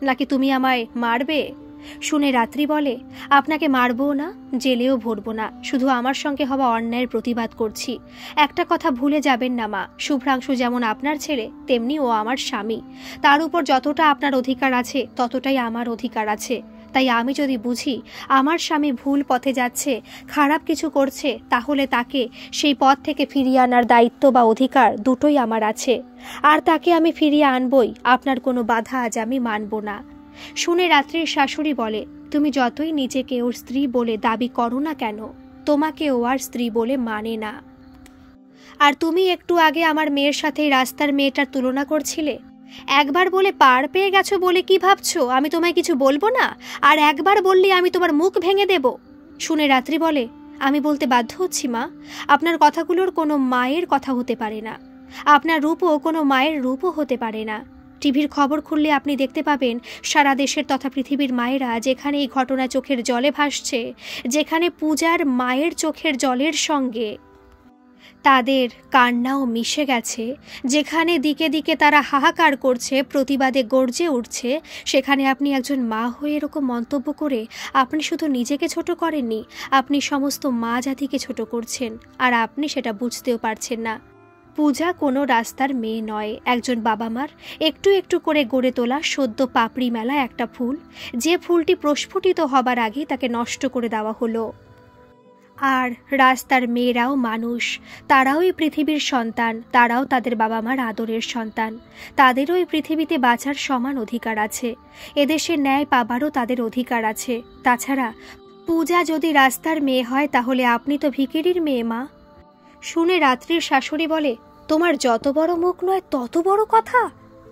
নাকি তুমি আমায় মারবে? শুনে রাত্রি বলে, আপনাকে মারবও না, জেলেও ভরবো না, শুধু আমার সঙ্গে হওয়া অন্যায়ের প্রতিবাদ করছি। একটা কথা ভুলে যাবেন না মা, শুভ্রাংশু যেমন আপনার ছেলে তেমনি ও আমার স্বামী। তার উপর যতটা আপনার অধিকার আছে ততটাই আমার অধিকার আছে। তাই আমি যদি বুঝি আমার স্বামী ভুল পথে যাচ্ছে, খারাপ কিছু করছে, তাহলে তাকে সেই পথ থেকে ফিরিয়ে আনার দায়িত্ব বা অধিকার দুটোই আমার আছে, আর তাকে আমি ফিরিয়ে আনবই। আপনার কোনো বাধা আজ আমি মানব না। শুনে রাত্রির শাশুড়ি বলে, তুমি যতই নিজেকে ওর স্ত্রী বলে দাবি করো না কেন, তোমাকে ও আর স্ত্রী বলে মানে না। আর তুমি একটু আগে আমার মেয়ের সাথে রাস্তার মেয়েটার তুলনা করছিলে। একবার বলে পার পেয়ে গেছো বলে কি ভাবছো আমি তোমায় কিছু বলবো না? আর একবার বললে আমি তোমার মুখ ভেঙে দেব। শুনে রাত্রি বলে, আমি বলতে বাধ্য হচ্ছি মা, আপনার কথাগুলোর কোনো মায়ের কথা হতে পারে না, আপনার রূপও কোনো মায়ের রূপও হতে পারে না। টিভির খবর খুললে আপনি দেখতে পাবেন সারা দেশের তথা পৃথিবীর মায়েরা যেখানে এই ঘটনা চোখের জলে ভাসছে, যেখানে পূজার মায়ের চোখের জলের সঙ্গে তাদের কান্নাও মিশে গেছে, যেখানে দিকে দিকে তারা হাহাকার করছে, প্রতিবাদে গর্জে উঠছে, সেখানে আপনি একজন মা হয়ে এরকম মন্তব্য করে আপনি শুধু নিজেকে ছোট করেননি, আপনি সমস্ত মা জাতিকে ছোট করছেন, আর আপনি সেটা বুঝতেও পারছেন না। পূজা কোনো রাস্তার মেয়ে নয়, একজন বাবা মার একটু একটু করে গড়ে তোলা সদ্য পাপড়ি মেলা একটা ফুল, যে ফুলটি প্রস্ফুটিত হবার আগে তাকে নষ্ট করে দেওয়া হলো। আর রাস্তার মেয়েরাও মানুষ, তারাও এই পৃথিবীর সন্তান, তারাও তাদের বাবা মার আদরের সন্তান, তাদেরও এই পৃথিবীতে বাঁচার সমান অধিকার আছে, এদেশে ন্যায় পাবারও তাদের অধিকার আছে। তাছাড়া পূজা যদি রাস্তার মেয়ে হয় তাহলে আপনি তো ভিখিরির মেয়ে মা। শুনে রাত্রির শাশুড়ি বলে, তোমার যত বড় মুখ নয় তত বড় কথা।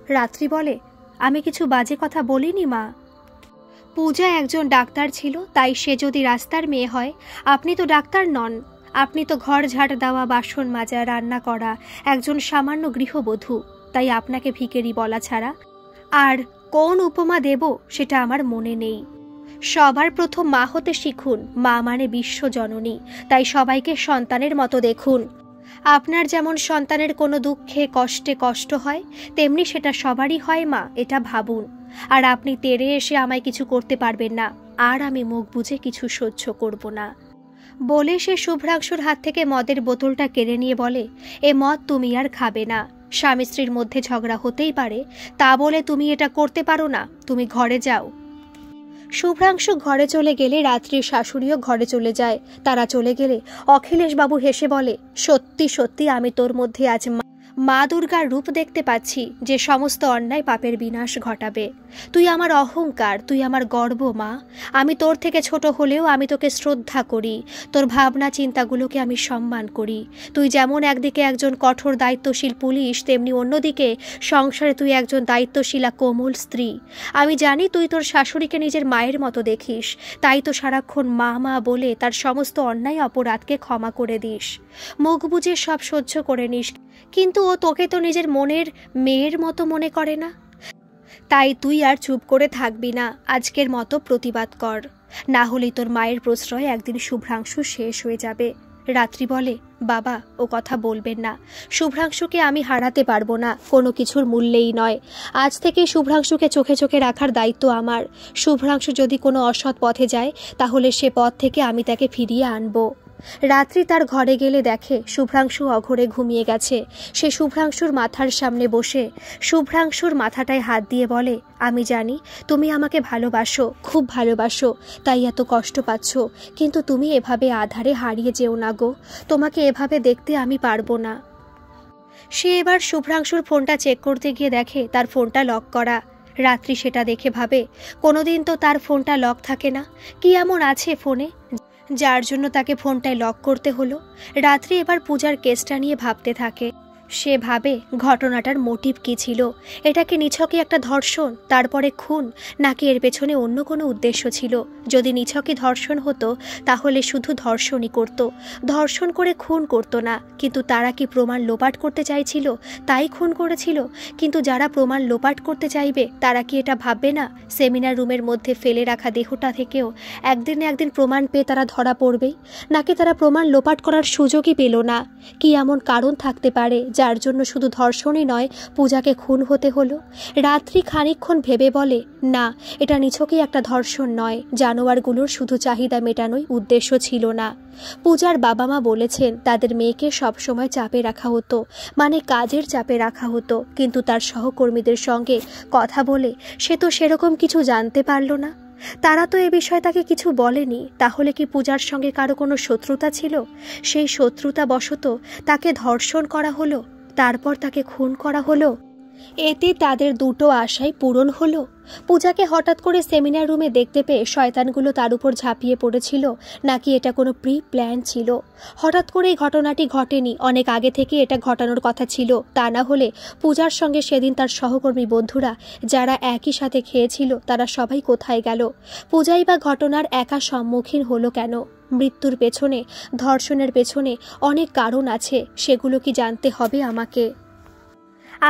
রাত্রি বলে, আমি কিছু বাজে কথা বলিনি মা। পূজা একজন ডাক্তার ছিল, তাই সে যদি রাস্তার মেয়ে হয়, আপনি তো ডাক্তার নন, আপনি তো ঘর ঝাড় দেওয়া, বাসন মাজা, রান্না করা একজন সামান্য গৃহবধূ, তাই আপনাকে ভিখিরি বলা ছাড়া আর কোন উপমা দেব সেটা আমার মনে নেই। সবার প্রথম মা হতে শিখুন, মা মানে বিশ্বজননী, তাই সবাইকে সন্তানের মতো দেখুন। আপনার যেমন সন্তানের কোনো দুঃখে কষ্টে কষ্ট হয়, তেমনি সেটা সবারই হয় মা, এটা ভাবুন। আর আপনি তেড়ে এসে আমায় কিছু করতে পারবেন না, আর আমি মুখ বুজে কিছু সহ্য করব না। বলে সে শুভ্রাংশুর হাত থেকে মদের বোতলটা কেড়ে নিয়ে বলে, এ মদ তুমি আর খাবে না। স্বামী স্ত্রীর মধ্যে ঝগড়া হতেই পারে, তা বলে তুমি এটা করতে পারো না, তুমি ঘরে যাও। শুভ্রাংশু ঘরে চলে গেলে রাত্রির শাশুড়িও ঘরে চলে যায়। তারা চলে গেলে অখিলেশ বাবু হেসে বলে, সত্যি সত্যি আমি তোর মধ্যে আজ মা দুর্গার রূপ দেখতে পাচ্ছি, যে সমস্ত অন্যায় পাপের বিনাশ ঘটাবে। তুই আমার অহংকার, তুই আমার গর্ব মা। আমি তোর থেকে ছোট হলেও আমি তোকে শ্রদ্ধা করি, তোর ভাবনা চিন্তাগুলোকে আমি সম্মান করি। তুই যেমন একদিকে একজন কঠোর দায়িত্বশীল পুলিশ, তেমনি অন্যদিকে সংসারে তুই একজন দায়িত্বশীলা কোমল স্ত্রী। আমি জানি তুই তোর শাশুড়িকে নিজের মায়ের মতো দেখিস, তাই তো সারাক্ষণ মা মা বলে তার সমস্ত অন্যায় অপরাধকে ক্ষমা করে দিস, মুখ বুজে সব সহ্য করে নিস। কিন্তু ও তোকে তো নিজের মনের মেয়ের মতো মনে করে না। তাই তুই আর চুপ করে থাকবি না, আজকের মতো প্রতিবাদ কর, না হলেই তোর মায়ের প্রশ্রয় একদিন শুভ্রাংশু শেষ হয়ে যাবে। রাত্রি বলে, বাবা ও কথা বলবেন না, শুভ্রাংশুকে আমি হারাতে পারবো না, কোনো কিছুর মূল্যেই নয়। আজ থেকে শুভ্রাংশুকে চোখে চোখে রাখার দায়িত্ব আমার। শুভ্রাংশু যদি কোনো অসৎ পথে যায়, তাহলে সে পথ থেকে আমি তাকে ফিরিয়ে আনবো। রাত্রি তার ঘরে গেলে দেখে শুভ্রাংশু অঘরে ঘুমিয়ে গেছে। সে শুভ্রাংশুর মাথার সামনে বসে শুভ্রাংশুর মাথাটায় হাত দিয়ে বলে, আমি জানি তুমি আমাকে ভালোবাসো, খুব ভালোবাসো, তাই এত কষ্ট পাচ্ছ, কিন্তু তুমি এভাবে আধারে হারিয়ে যেও না গো, তোমাকে এভাবে দেখতে আমি পারবো না। সে এবার শুভ্রাংশুর ফোনটা চেক করতে গিয়ে দেখে তার ফোনটা লক করা। রাত্রি সেটা দেখে ভাবে, কোনোদিন তো তার ফোনটা লক থাকে না, কি এমন আছে ফোনে যার জন্য তাকে ফোনটায় লক করতে হলো। রাত্রি এবার পূজার কেসটা নিয়ে ভাবতে থাকে। সে ভাবে ঘটনাটার মোটিভ কী ছিল, এটা কি নিছকই একটা ধর্ষণ, তারপরে খুন, নাকি এর পেছনে অন্য কোনো উদ্দেশ্য ছিল? যদি নিছকই ধর্ষণ হতো তাহলে শুধু ধর্ষণই করত, ধর্ষণ করে খুন করত না। কিন্তু তারা কি প্রমাণ লোপাট করতে চাইছিল, তাই খুন করেছিল? কিন্তু যারা প্রমাণ লোপাট করতে চাইবে তারা কি এটা ভাববে না সেমিনার রুমের মধ্যে ফেলে রাখা দেহটা থেকেও একদিন না একদিন প্রমাণ পেয়ে তারা ধরা পড়বেই? নাকি তারা প্রমাণ লোপাট করার সুযোগই পেল না? কি এমন কারণ থাকতে পারে যার জন্য শুধু ধর্ষণই নয়, পূজাকে খুন হতে হলো? রাত্রি খানিকক্ষণ ভেবে বলে, না, এটা নিছকই একটা ধর্ষণ নয়, জানোয়ারগুলোর শুধু চাহিদা মেটানোই উদ্দেশ্য ছিল না। পূজার বাবা মা বলেছেন তাদের মেয়েকে সবসময় চাপে রাখা হতো, মানে কাজের চাপে রাখা হতো, কিন্তু তার সহকর্মীদের সঙ্গে কথা বলে সে তো সেরকম কিছু জানতে পারল না। তারা তো এ বিষয়ে তাকে কিছু বলেনি। তাহলে কি পূজার সঙ্গে কারো কোনো শত্রুতা ছিল? সেই শত্রুতা বশত তাকে ধর্ষণ করা হলো, তারপর তাকে খুন করা হলো। এতে তাদের দুটো আশাই পূরণ হলো। পূজাকে হঠাৎ করে সেমিনার রুমে দেখতে পেয়ে শয়তানগুলো তার উপর ঝাঁপিয়ে পড়েছিল, নাকি এটা কোনো প্রি প্ল্যান ছিল? হঠাৎ করে এই ঘটনাটি ঘটেনি, অনেক আগে থেকে এটা ঘটানোর কথা ছিল। তা না হলে পূজার সঙ্গে সেদিন তার সহকর্মী বন্ধুরা যারা একই সাথে খেয়েছিল তারা সবাই কোথায় গেল? পূজাই বা ঘটনার একা সম্মুখীন হলো কেন? মৃত্যুর পেছনে, ধর্ষণের পেছনে অনেক কারণ আছে, সেগুলো কি জানতে হবে আমাকে?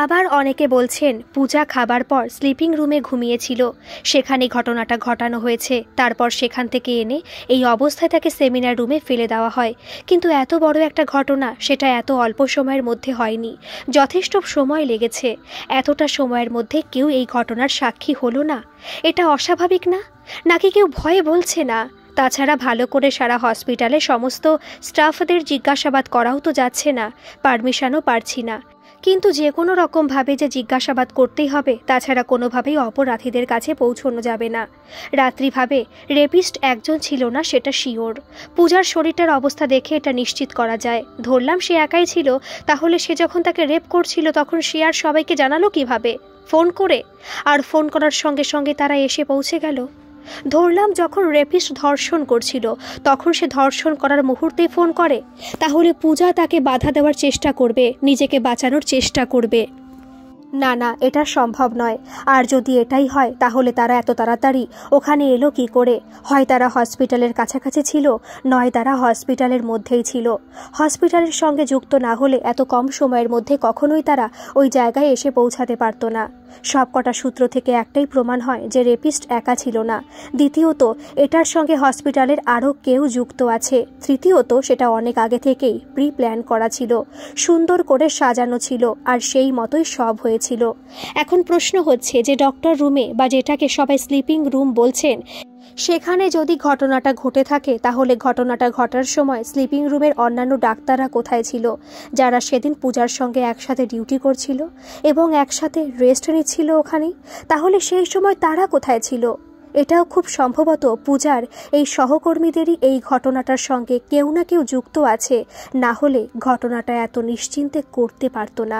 আবার অনেকে বলছেন পূজা খাবার পর স্লিপিং রুমে ঘুমিয়েছিল, সেখানে ঘটনাটা ঘটানো হয়েছে। তারপর সেখান থেকে এনে এই অবস্থায় তাকে সেমিনার রুমে ফেলে দেওয়া হয়। কিন্তু এত বড় একটা ঘটনা, সেটা এত অল্প সময়ের মধ্যে হয়নি, যথেষ্ট সময় লেগেছে। এতটা সময়ের মধ্যে কেউ এই ঘটনার সাক্ষী হলো না, এটা অস্বাভাবিক না? নাকি কেউ ভয়ে বলছে না? তাছাড়া ভালো করে সারা হসপিটালে সমস্ত স্টাফদের জিজ্ঞাসাবাদ করাও তো যাচ্ছে না, পারমিশনও পাচ্ছি না। কিন্তু যে কোনো রকমভাবে যে জিজ্ঞাসাবাদ করতেই হবে, তাছাড়া কোনোভাবেই অপরাধীদের কাছে পৌঁছানো যাবে না। রাত্রি ভাবে রেপিস্ট একজন ছিল না, সেটা শিওর। পূজার শরীরটার অবস্থা দেখে এটা নিশ্চিত করা যায়। ধরলাম সে একাই ছিল, তাহলে সে যখন তাকে রেপ করছিল তখন সে আর সবাইকে জানালো কিভাবে? ফোন করে। আর ফোন করার সঙ্গে সঙ্গে তারা এসে পৌঁছে গেল। ধরলাম যখন রেপিস্ট ধর্ষণ করছিল তখন সে ধর্ষণ করার মুহূর্তেই ফোন করে, তাহলে পূজা তাকে বাধা দেওয়ার চেষ্টা করবে, নিজেকে বাঁচানোর চেষ্টা করবে। না না, এটা সম্ভব নয়। আর যদি এটাই হয় তাহলে তারা এত তাড়াতাড়ি ওখানে এলো কি করে? হয় তারা হসপিটালের কাছাকাছি ছিল, নয় তারা হসপিটালের মধ্যেই ছিল। হসপিটালের সঙ্গে যুক্ত না হলে এত কম সময়ের মধ্যে কখনোই তারা ওই জায়গায় এসে পৌঁছাতে পারত না। সবকটা সূত্র থেকে একটাই প্রমাণ হয় যে রেপিস্ট একা ছিল না। দ্বিতীয়ত, এটার সঙ্গে হসপিটালের আরও কেউ যুক্ত আছে। তৃতীয়ত, সেটা অনেক আগে থেকেই প্রি প্ল্যান করা ছিল, সুন্দর করে সাজানো ছিল, আর সেই মতোই সব হয়েছিল। এখন প্রশ্ন হচ্ছে যে ডক্টর রুমে, বা যেটাকে সবাই স্লিপিং রুম বলছেন, সেখানে যদি ঘটনাটা ঘটে থাকে তাহলে ঘটনাটা ঘটার সময় স্লিপিং রুমের অন্যান্য ডাক্তাররা কোথায় ছিল, যারা সেদিন পূজার সঙ্গে একসাথে ডিউটি করছিল এবং একসাথে রেস্ট নিচ্ছিল ওখানে? তাহলে সেই সময় তারা কোথায় ছিল? এটাও খুব সম্ভবত পূজার এই সহকর্মীদেরই এই ঘটনাটার সঙ্গে কেউ না কেউ যুক্ত আছে, না হলে ঘটনাটা এত নিশ্চিন্তে করতে পারত না।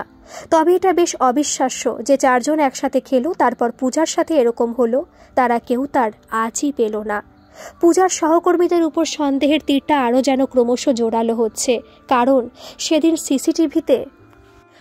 তবে এটা বেশ অবিশ্বাস্য যে 4 জন একসাথে খেলো, তারপর পূজার সাথে এরকম হলো, তারা কেউ তার আজই পেল না। পূজার সহকর্মীদের উপর সন্দেহের তীরটা আরও যেন ক্রমশ জোরালো হচ্ছে, কারণ সেদিন সিসিটিভিতে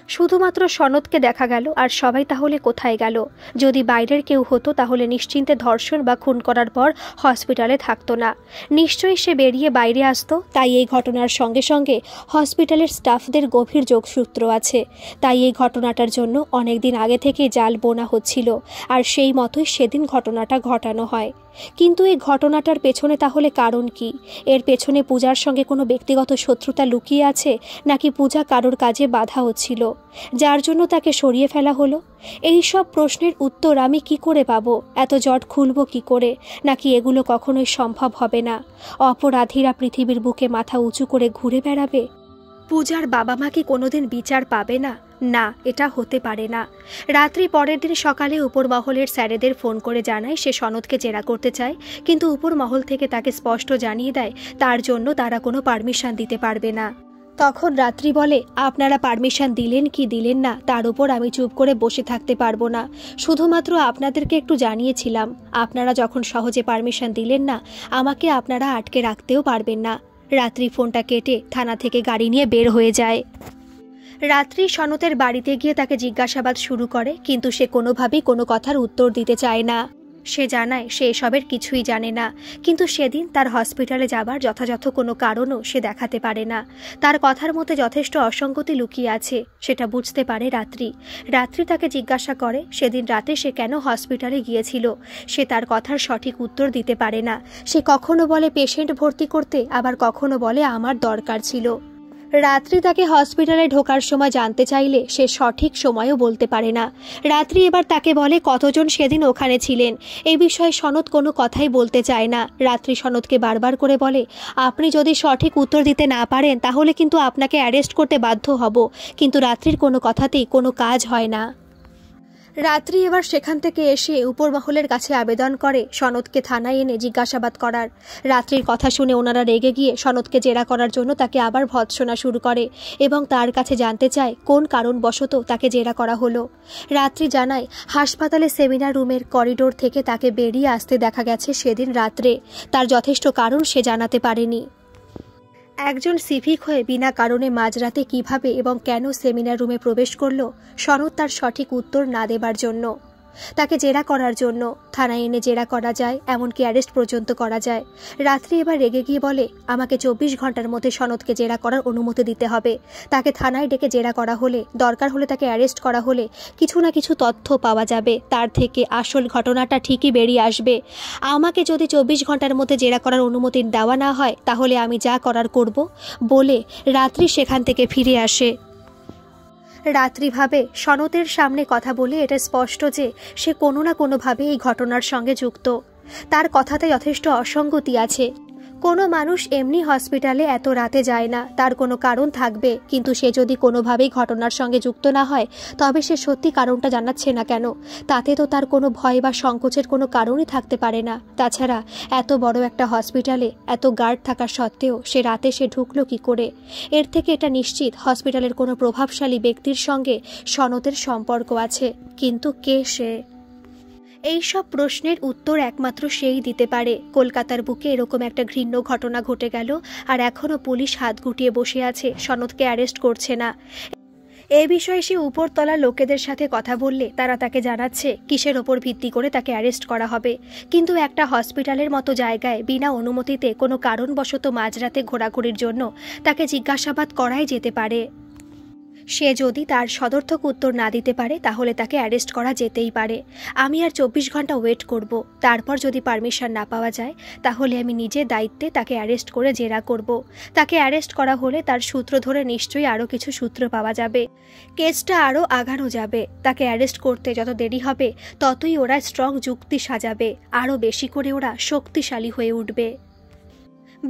শুধুমাত্র সনদকে দেখা গেল, আর সবাই তাহলে কোথায় গেল? যদি বাইরের কেউ হতো তাহলে নিশ্চিন্তে ধর্ষণ বা খুন করার পর হসপিটালে থাকতো না, নিশ্চয়ই সে বেরিয়ে বাইরে আসতো। তাই এই ঘটনার সঙ্গে সঙ্গে হসপিটালের স্টাফদের গভীর যোগসূত্র আছে। তাই এই ঘটনাটার জন্য অনেক দিন আগে থেকে জাল বোনা হচ্ছিল, আর সেই মতোই সেদিন ঘটনাটা ঘটানো হয়। কিন্তু এই ঘটনাটার পেছনে তাহলে কারণ কি? এর পেছনে পূজার সঙ্গে কোনো ব্যক্তিগত শত্রুতা লুকিয়ে আছে, নাকি পূজা কারোর কাজে বাধা হচ্ছিল যার জন্য তাকে সরিয়ে ফেলা হলো? এই সব প্রশ্নের উত্তর আমি কি করে পাবো? এত জট খুলব কি করে? নাকি এগুলো কখনোই সম্ভব হবে না? অপরাধীরা পৃথিবীর বুকে মাথা উঁচু করে ঘুরে বেড়াবে? পূজার বাবা মা কি কোনোদিন বিচার পাবে না? না, এটা হতে পারে না। রাত্রি পরের দিন সকালে উপর মহলের স্যারেদের ফোন করে জানায় সে সনদকে জেরা করতে চায়, কিন্তু উপর মহল থেকে তাকে স্পষ্ট জানিয়ে দেয় তার জন্য তারা কোনো পারমিশন দিতে পারবে না। তখন রাত্রি বলে, আপনারা পারমিশন দিলেন কি দিলেন না তার উপর আমি চুপ করে বসে থাকতে পারবো না। শুধুমাত্র আপনাদেরকে একটু জানিয়েছিলাম, আপনারা যখন সহজে পারমিশন দিলেন না, আমাকে আপনারা আটকে রাখতেও পারবেন না। রাত্রি ফোনটা কেটে থানা থেকে গাড়ি নিয়ে বের হয়ে যায়। রাত্রি সনতের বাড়িতে গিয়ে তাকে জিজ্ঞাসাবাদ শুরু করে, কিন্তু সে কোনোভাবেই কোনো কথার উত্তর দিতে চায় না। সে জানায় সে এসবের কিছুই জানে না, কিন্তু সেদিন তার হসপিটালে যাবার যথাযথ কোনো কারণও সে দেখাতে পারে না। তার কথার মধ্যে যথেষ্ট অসঙ্গতি লুকিয়ে আছে, সেটা বুঝতে পারে রাত্রি। রাত্রি তাকে জিজ্ঞাসা করে সেদিন রাতে সে কেন হসপিটালে গিয়েছিল। সে তার কথার সঠিক উত্তর দিতে পারে না। সে কখনো বলে পেশেন্ট ভর্তি করতে, আবার কখনো বলে আমার দরকার ছিল। রাত্রি তাকে হসপিটালে ঢোকার সময় জানতে চাইলে সে সঠিক সময়ও বলতে পারে না। রাত্রি এবার তাকে বলে কতজন সেদিন ওখানে ছিলেন। এই বিষয়ে সনদ কোনো কথাই বলতে চায় না। রাত্রি সনদকে বারবার করে বলে, আপনি যদি সঠিক উত্তর দিতে না পারেন তাহলে কিন্তু আপনাকে অ্যারেস্ট করতে বাধ্য হব। কিন্তু রাত্রির কোনো কথাতেই কোনো কাজ হয় না। রাত্রি এবার সেখান থেকে এসে উপর মহলের কাছে আবেদন করে সনদকে থানায় এনে জিজ্ঞাসাবাদ করার। রাত্রির কথা শুনে ওনারা রেগে গিয়ে সনদকে জেরা করার জন্য তাকে আবার ভৎসনা শুরু করে এবং তার কাছে জানতে চায় কোন কারণবশত তাকে জেরা করা হলো। রাত্রি জানায় হাসপাতালে সেমিনার রুমের করিডোর থেকে তাকে বেরিয়ে আসতে দেখা গেছে সেদিন রাত্রে। তার যথেষ্ট কারণ সে জানাতে পারেনি। একজন সিভিক হয়ে বিনা কারণে মাঝরাতে কিভাবে এবং কেন সেমিনার রুমে প্রবেশ করলো, সনদ তার সঠিক উত্তর না দেবার জন্য। তাকে জেরা করার জন্য থানায় এনে জেরা করা যায়, এমনকি অ্যারেস্ট পর্যন্ত করা যায়। রাত্রি এবার রেগে গিয়ে বলে, আমাকে 24 ঘন্টার মধ্যে সনদকে জেরা করার অনুমতি দিতে হবে। তাকে থানায় ডেকে জেরা করা হলে, দরকার হলে তাকে অ্যারেস্ট করা হলে কিছু না কিছু তথ্য পাওয়া যাবে, তার থেকে আসল ঘটনাটা ঠিকই বেরিয়ে আসবে। আমাকে যদি 24 ঘন্টার মধ্যে জেরা করার অনুমতি দেওয়া না হয় তাহলে আমি যা করার করব বলে রাত্রি সেখান থেকে ফিরে আসে। রাত্রি ভাবে সনতের সামনে কথা বলে এটা স্পষ্ট যে সে কোনো না কোনোভাবে এই ঘটনার সঙ্গে যুক্ত। তার কথাতে যথেষ্ট অসঙ্গতি আছে। কোনো মানুষ এমনি হসপিটালে এত রাতে যায় না, তার কোনো কারণ থাকবে। কিন্তু সে যদি কোনোভাবেই ঘটনার সঙ্গে যুক্ত না হয় তবে সে সত্যি কারণটা জানাচ্ছে না কেন? তাতে তো তার কোনো ভয় বা সংকোচের কোনো কারণই থাকতে পারে না। তাছাড়া এত বড় একটা হসপিটালে এত গার্ড থাকা সত্ত্বেও সে রাতে ঢুকলো কি করে? এর থেকে এটা নিশ্চিত হসপিটালের কোনো প্রভাবশালী ব্যক্তির সঙ্গে সনতের সম্পর্ক আছে। কিন্তু কে সে? এই সব প্রশ্নের উত্তর একমাত্র সেই দিতে পারে। কলকাতার বুকে এরকম একটা ঘৃণ্য ঘটনা ঘটে গেল, আর এখনও পুলিশ হাত গুটিয়ে বসে আছে, সনদকে অ্যারেস্ট করছে না। এই বিষয়ে সে উপরতলার লোকেদের সাথে কথা বললে তারা তাকে জানাচ্ছে কিসের ওপর ভিত্তি করে তাকে অ্যারেস্ট করা হবে। কিন্তু একটা হসপিটালের মতো জায়গায় বিনা অনুমতিতে কোনো কারণবশত মাঝরাতে ঘোরাঘুরির জন্য তাকে জিজ্ঞাসাবাদ করাই যেতে পারে। সে যদি তার সদর্থক উত্তর না দিতে পারে তাহলে তাকে অ্যারেস্ট করা যেতেই পারে। আমি আর 24 ঘন্টা ওয়েট করব। তারপর যদি পারমিশন না পাওয়া যায় তাহলে আমি নিজের দায়িত্বে তাকে অ্যারেস্ট করে জেরা করব। তাকে অ্যারেস্ট করা হলে তার সূত্র ধরে নিশ্চয়ই আরও কিছু সূত্র পাওয়া যাবে, কেসটা আরও আগানো যাবে। তাকে অ্যারেস্ট করতে যত দেরি হবে ততই ওরা স্ট্রং যুক্তি সাজাবে, আরও বেশি করে ওরা শক্তিশালী হয়ে উঠবে।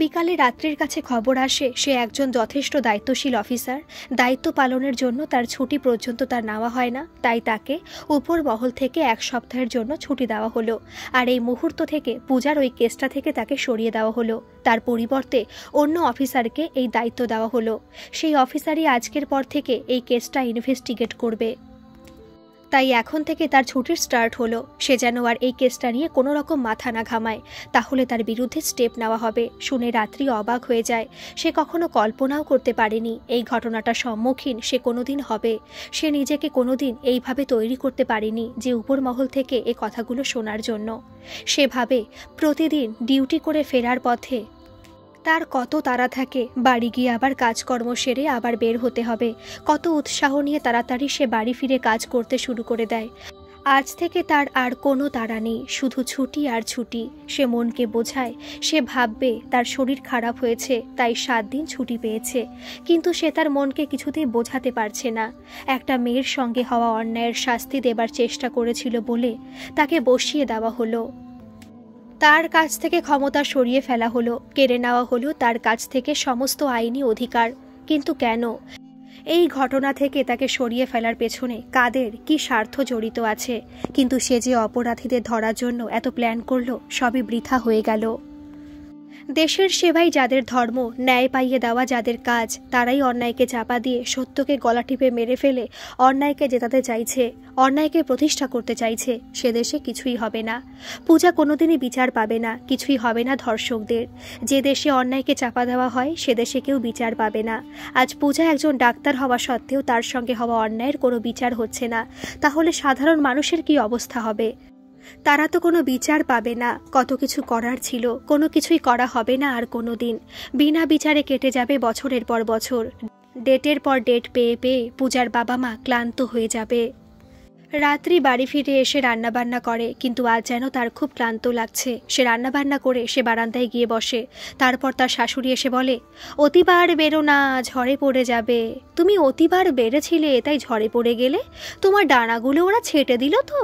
বিকালে রাত্রির কাছে খবর আসে সে একজন যথেষ্ট দায়িত্বশীল অফিসার, দায়িত্ব পালনের জন্য তার ছুটি পর্যন্ত তার নেওয়া হয় না, তাই তাকে উপর মহল থেকে 1 সপ্তাহের জন্য ছুটি দেওয়া হলো। আর এই মুহূর্ত থেকে পূজার ওই কেসটা থেকে তাকে সরিয়ে দেওয়া হলো। তার পরিবর্তে অন্য অফিসারকে এই দায়িত্ব দেওয়া হলো। সেই অফিসারই আজকের পর থেকে এই কেসটা ইনভেস্টিগেট করবে। তাই এখন থেকে তার ছুটির স্টার্ট হলো। সে যেন আর এই কেসটা নিয়ে কোনো রকম মাথা না ঘামায়, তাহলে তার বিরুদ্ধে স্টেপ নেওয়া হবে। শুনে রাত্রি অবাক হয়ে যায়। সে কখনো কল্পনাও করতে পারেনি এই ঘটনাটার সম্মুখীন সে কোনোদিন হবে। সে নিজেকে কোনোদিন এইভাবে তৈরি করতে পারেনি যে উপর মহল থেকে এই কথাগুলো শোনার জন্য। সেভাবে প্রতিদিন ডিউটি করে ফেরার পথে তার কত তাড়া থাকে, বাড়ি গিয়ে আবার কাজকর্ম সেরে আবার বের হতে হবে। কত উৎসাহ নিয়ে তাড়াতাড়ি সে বাড়ি ফিরে কাজ করতে শুরু করে দেয়। আজ থেকে তার আর কোনো তাড়া নেই, শুধু ছুটি আর ছুটি। সে মনকে বোঝায়, সে ভাববে তার শরীর খারাপ হয়েছে তাই 7 দিন ছুটি পেয়েছে, কিন্তু সে তার মনকে কিছুতেই বোঝাতে পারছে না। একটা মেয়ের সঙ্গে হওয়া অন্যায়ের শাস্তি দেবার চেষ্টা করেছিল বলে তাকে বসিয়ে দেওয়া হলো। তার কাছ থেকে ক্ষমতা সরিয়ে ফেলা হলো, কেড়ে নেওয়া হলো তার কাছ থেকে সমস্ত আইনি অধিকার। কিন্তু কেন? এই ঘটনা থেকে তাকে সরিয়ে ফেলার পেছনে কাদের কি স্বার্থ জড়িত আছে? কিন্তু সে যে অপরাধীদের ধরার জন্য এত প্ল্যান করলো, সবই বৃথা হয়ে গেল। দেশের সেবাই যাদের ধর্ম, ন্যায় পাইয়ে দেওয়া যাদের কাজ, তারাই অন্যায়কে চাপা দিয়ে সত্যকে গলা টিপে মেরে ফেলে অন্যায়কে জেতাতে চাইছে, অন্যায়কে প্রতিষ্ঠা করতে চাইছে। সে দেশে কিছুই হবে না। পূজা কোনোদিনই বিচার পাবে না, কিছুই হবে না ধর্ষকদের। যে দেশে অন্যায়কে চাপা দেওয়া হয় সে দেশে কেউ বিচার পাবে না। আজ পূজা একজন ডাক্তার হওয়া সত্ত্বেও তার সঙ্গে হওয়া অন্যায়ের কোনো বিচার হচ্ছে না। তাহলে সাধারণ মানুষের কি অবস্থা হবে? তারা তো কোনো বিচার পাবে না। কত কিছু করার ছিল, কোনো কিছুই করা হবে না আর কোনো দিন। বিনা বিচারে কেটে যাবে বছরের পর বছর। ডেটের পর ডেট পেয়ে পেয়ে পূজার বাবা মা ক্লান্ত হয়ে যাবে। রাত্রি বাড়ি ফিরে এসে রান্নাবান্না করে, কিন্তু আজ যেন তার খুব ক্লান্ত লাগছে। সে রান্নাবান্না করে সে বারান্দায় গিয়ে বসে। তারপর তার শাশুড়ি এসে বলে, অতিবার বেরো না, ঝড়ে পড়ে যাবে। তুমি অতিবার বেড়েছিলে তাই ঝড়ে পড়ে গেলে? তোমার ডানাগুলো ওরা ছেটে দিল তো?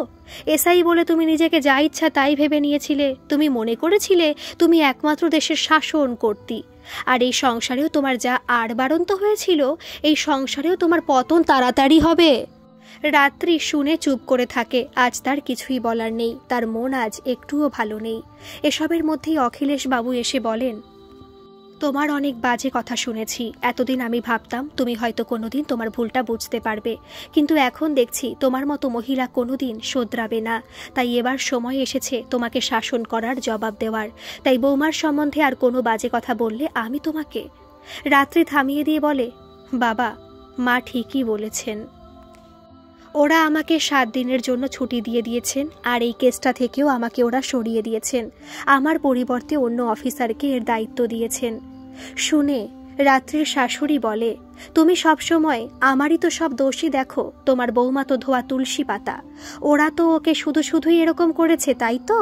এসআই বলে তুমি নিজেকে যা ইচ্ছা তাই ভেবে নিয়েছিলে। তুমি মনে করেছিলে তুমি একমাত্র দেশের শাসন করতি। আর এই সংসারেও তোমার যা আড়বাড়ন্ত হয়েছিল, এই সংসারেও তোমার পতন তাড়াতাড়ি হবে। রাত্রি শুনে চুপ করে থাকে। আজ তার কিছুই বলার নেই, তার মন আজ একটুও ভালো নেই। এসবের মধ্যেই অখিলেশ বাবু এসে বলেন, তোমার অনেক বাজে কথা শুনেছি। এতদিন আমি ভাবতাম তুমি হয়তো কোনোদিন তোমার ভুলটা বুঝতে পারবে, কিন্তু এখন দেখছি তোমার মতো মহিলা কোনোদিন শোধরাবে না। তাই এবার সময় এসেছে তোমাকে শাসন করার, জবাব দেওয়ার। তাই বৌমার সম্বন্ধে আর কোনো বাজে কথা বললে আমি তোমাকে। রাত্রি থামিয়ে দিয়ে বলে, বাবা, মা ঠিকই বলেছেন। ওরা আমাকে 7 দিনের জন্য ছুটি দিয়ে দিয়েছেন, আর এই কেসটা থেকেও আমাকে ওরা সরিয়ে দিয়েছেন। আমার পরিবর্তে অন্য অফিসারকে এর দায়িত্ব দিয়েছেন। শুনে রাত্রির শাশুড়ি বলে, তুমি সবসময় আমারই তো সব দোষী দেখো। তোমার বৌমা তো ধোয়া তুলসী পাতা। ওরা তো ওকে শুধু শুধুই এরকম করেছে, তাই তো?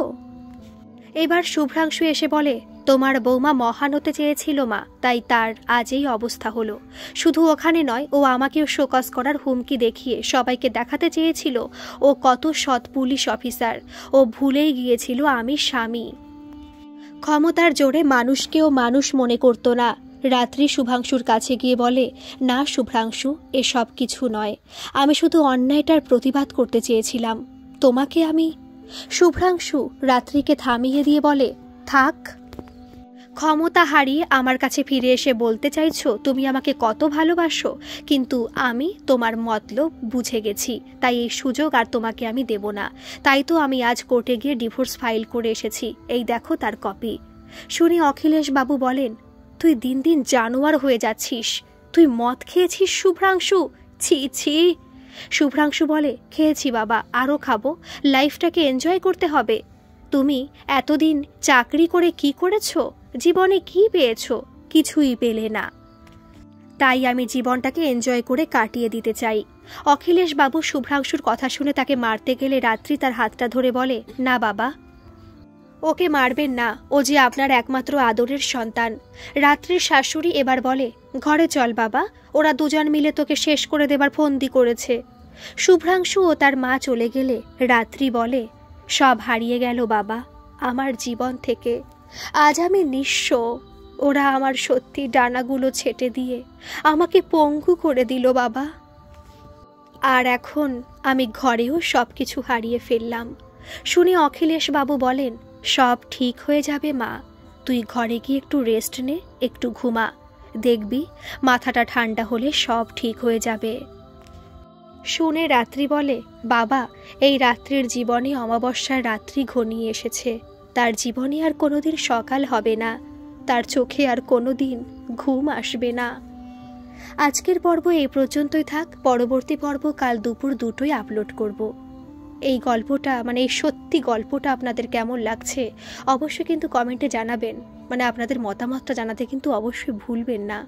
এবার শুভ্রাংশু এসে বলে, তোমার বৌমা মহান হতে চেয়েছিল মা, তাই তার আজ এই অবস্থা হলো। শুধু ওখানে নয়, ও আমাকেও শোকজ করার হুমকি দেখিয়ে সবাইকে দেখাতে চেয়েছিল ও কত সৎ পুলিশ অফিসার। ও ভুলেই গিয়েছিল আমি স্বামী। ক্ষমতার জোরে মানুষকেও মানুষ মনে করত না। রাত্রি শুভাংশুর কাছে গিয়ে বলে, না শুভ্রাংশু, এসব কিছু নয়। আমি শুধু অন্যায়টার প্রতিবাদ করতে চেয়েছিলাম। তোমাকে আমি। শুভ্রাংশু রাত্রিকে থামিয়ে দিয়ে বলে, থাক। ক্ষমতা হারিয়ে আমার কাছে ফিরে এসে বলতে চাইছো তুমি আমাকে কত ভালোবাসো, কিন্তু আমি তোমার মতলব বুঝে গেছি। তাই এই সুযোগ আর তোমাকে আমি দেব না। তাই তো আমি আজ কোর্টে গিয়ে ডিভোর্স ফাইল করে এসেছি। এই দেখো তার কপি। শুনে অখিলেশ বাবু বলেন, তুই দিন দিন জানোয়ার হয়ে যাচ্ছিস। তুই মদ খেয়েছিস শুভ্রাংশু? ছি ছি। শুভ্রাংশু বলে, খেয়েছি বাবা, আরও খাবো। লাইফটাকে এনজয় করতে হবে। তুমি এতদিন চাকরি করে কি করেছো? জীবনে কি পেয়েছো? কিছুই পেলে না। তাই আমি জীবনটাকে এনজয় করে কাটিয়ে দিতে চাই। অখিলেশ বাবু শুভ্রাংশুর কথা শুনে তাকে মারতে গেলে রাত্রি তার হাতটা ধরে বলে, না বাবা, ওকে মারবেন না। ও যে আপনার একমাত্র আদরের সন্তান। রাত্রির শাশুড়ি এবার বলে, ঘরে চল বাবা, ওরা দুজন মিলে তোকে শেষ করে দেবার ফন্দি করেছে। শুভ্রাংশু ও তার মা চলে গেলে রাত্রি বলে, সব হারিয়ে গেল বাবা আমার জীবন থেকে। আজ আমি নিঃস্ব। ওরা আমার সত্যি ডানাগুলো ছেটে দিয়ে আমাকে পঙ্গু করে দিল বাবা। আর এখন আমি ঘরেও সব কিছু হারিয়ে ফেললাম। শুনে অখিলেশ বাবু বলেন, সব ঠিক হয়ে যাবে মা, তুই ঘরে গিয়ে একটু রেস্ট নে, একটু ঘুমা, দেখবি মাথাটা ঠান্ডা হলে সব ঠিক হয়ে যাবে। শুনে রাত্রি বলে, বাবা এই রাত্রির জীবনে অমাবস্যার রাত্রি ঘনিয়ে এসেছে, তার জীবনে আর কোনোদিন সকাল হবে না, তার চোখে আর কোনোদিন ঘুম আসবে না। আজকের পর্ব এই পর্যন্তই থাক। পরবর্তী পর্ব কাল দুপুর 2টোয় আপলোড করব। এই গল্পটা এই সত্যি গল্পটা আপনাদের কেমন লাগছে অবশ্যই কিন্তু কমেন্টে জানাবেন। আপনাদের মতামতটা জানাতে কিন্তু অবশ্যই ভুলবেন না।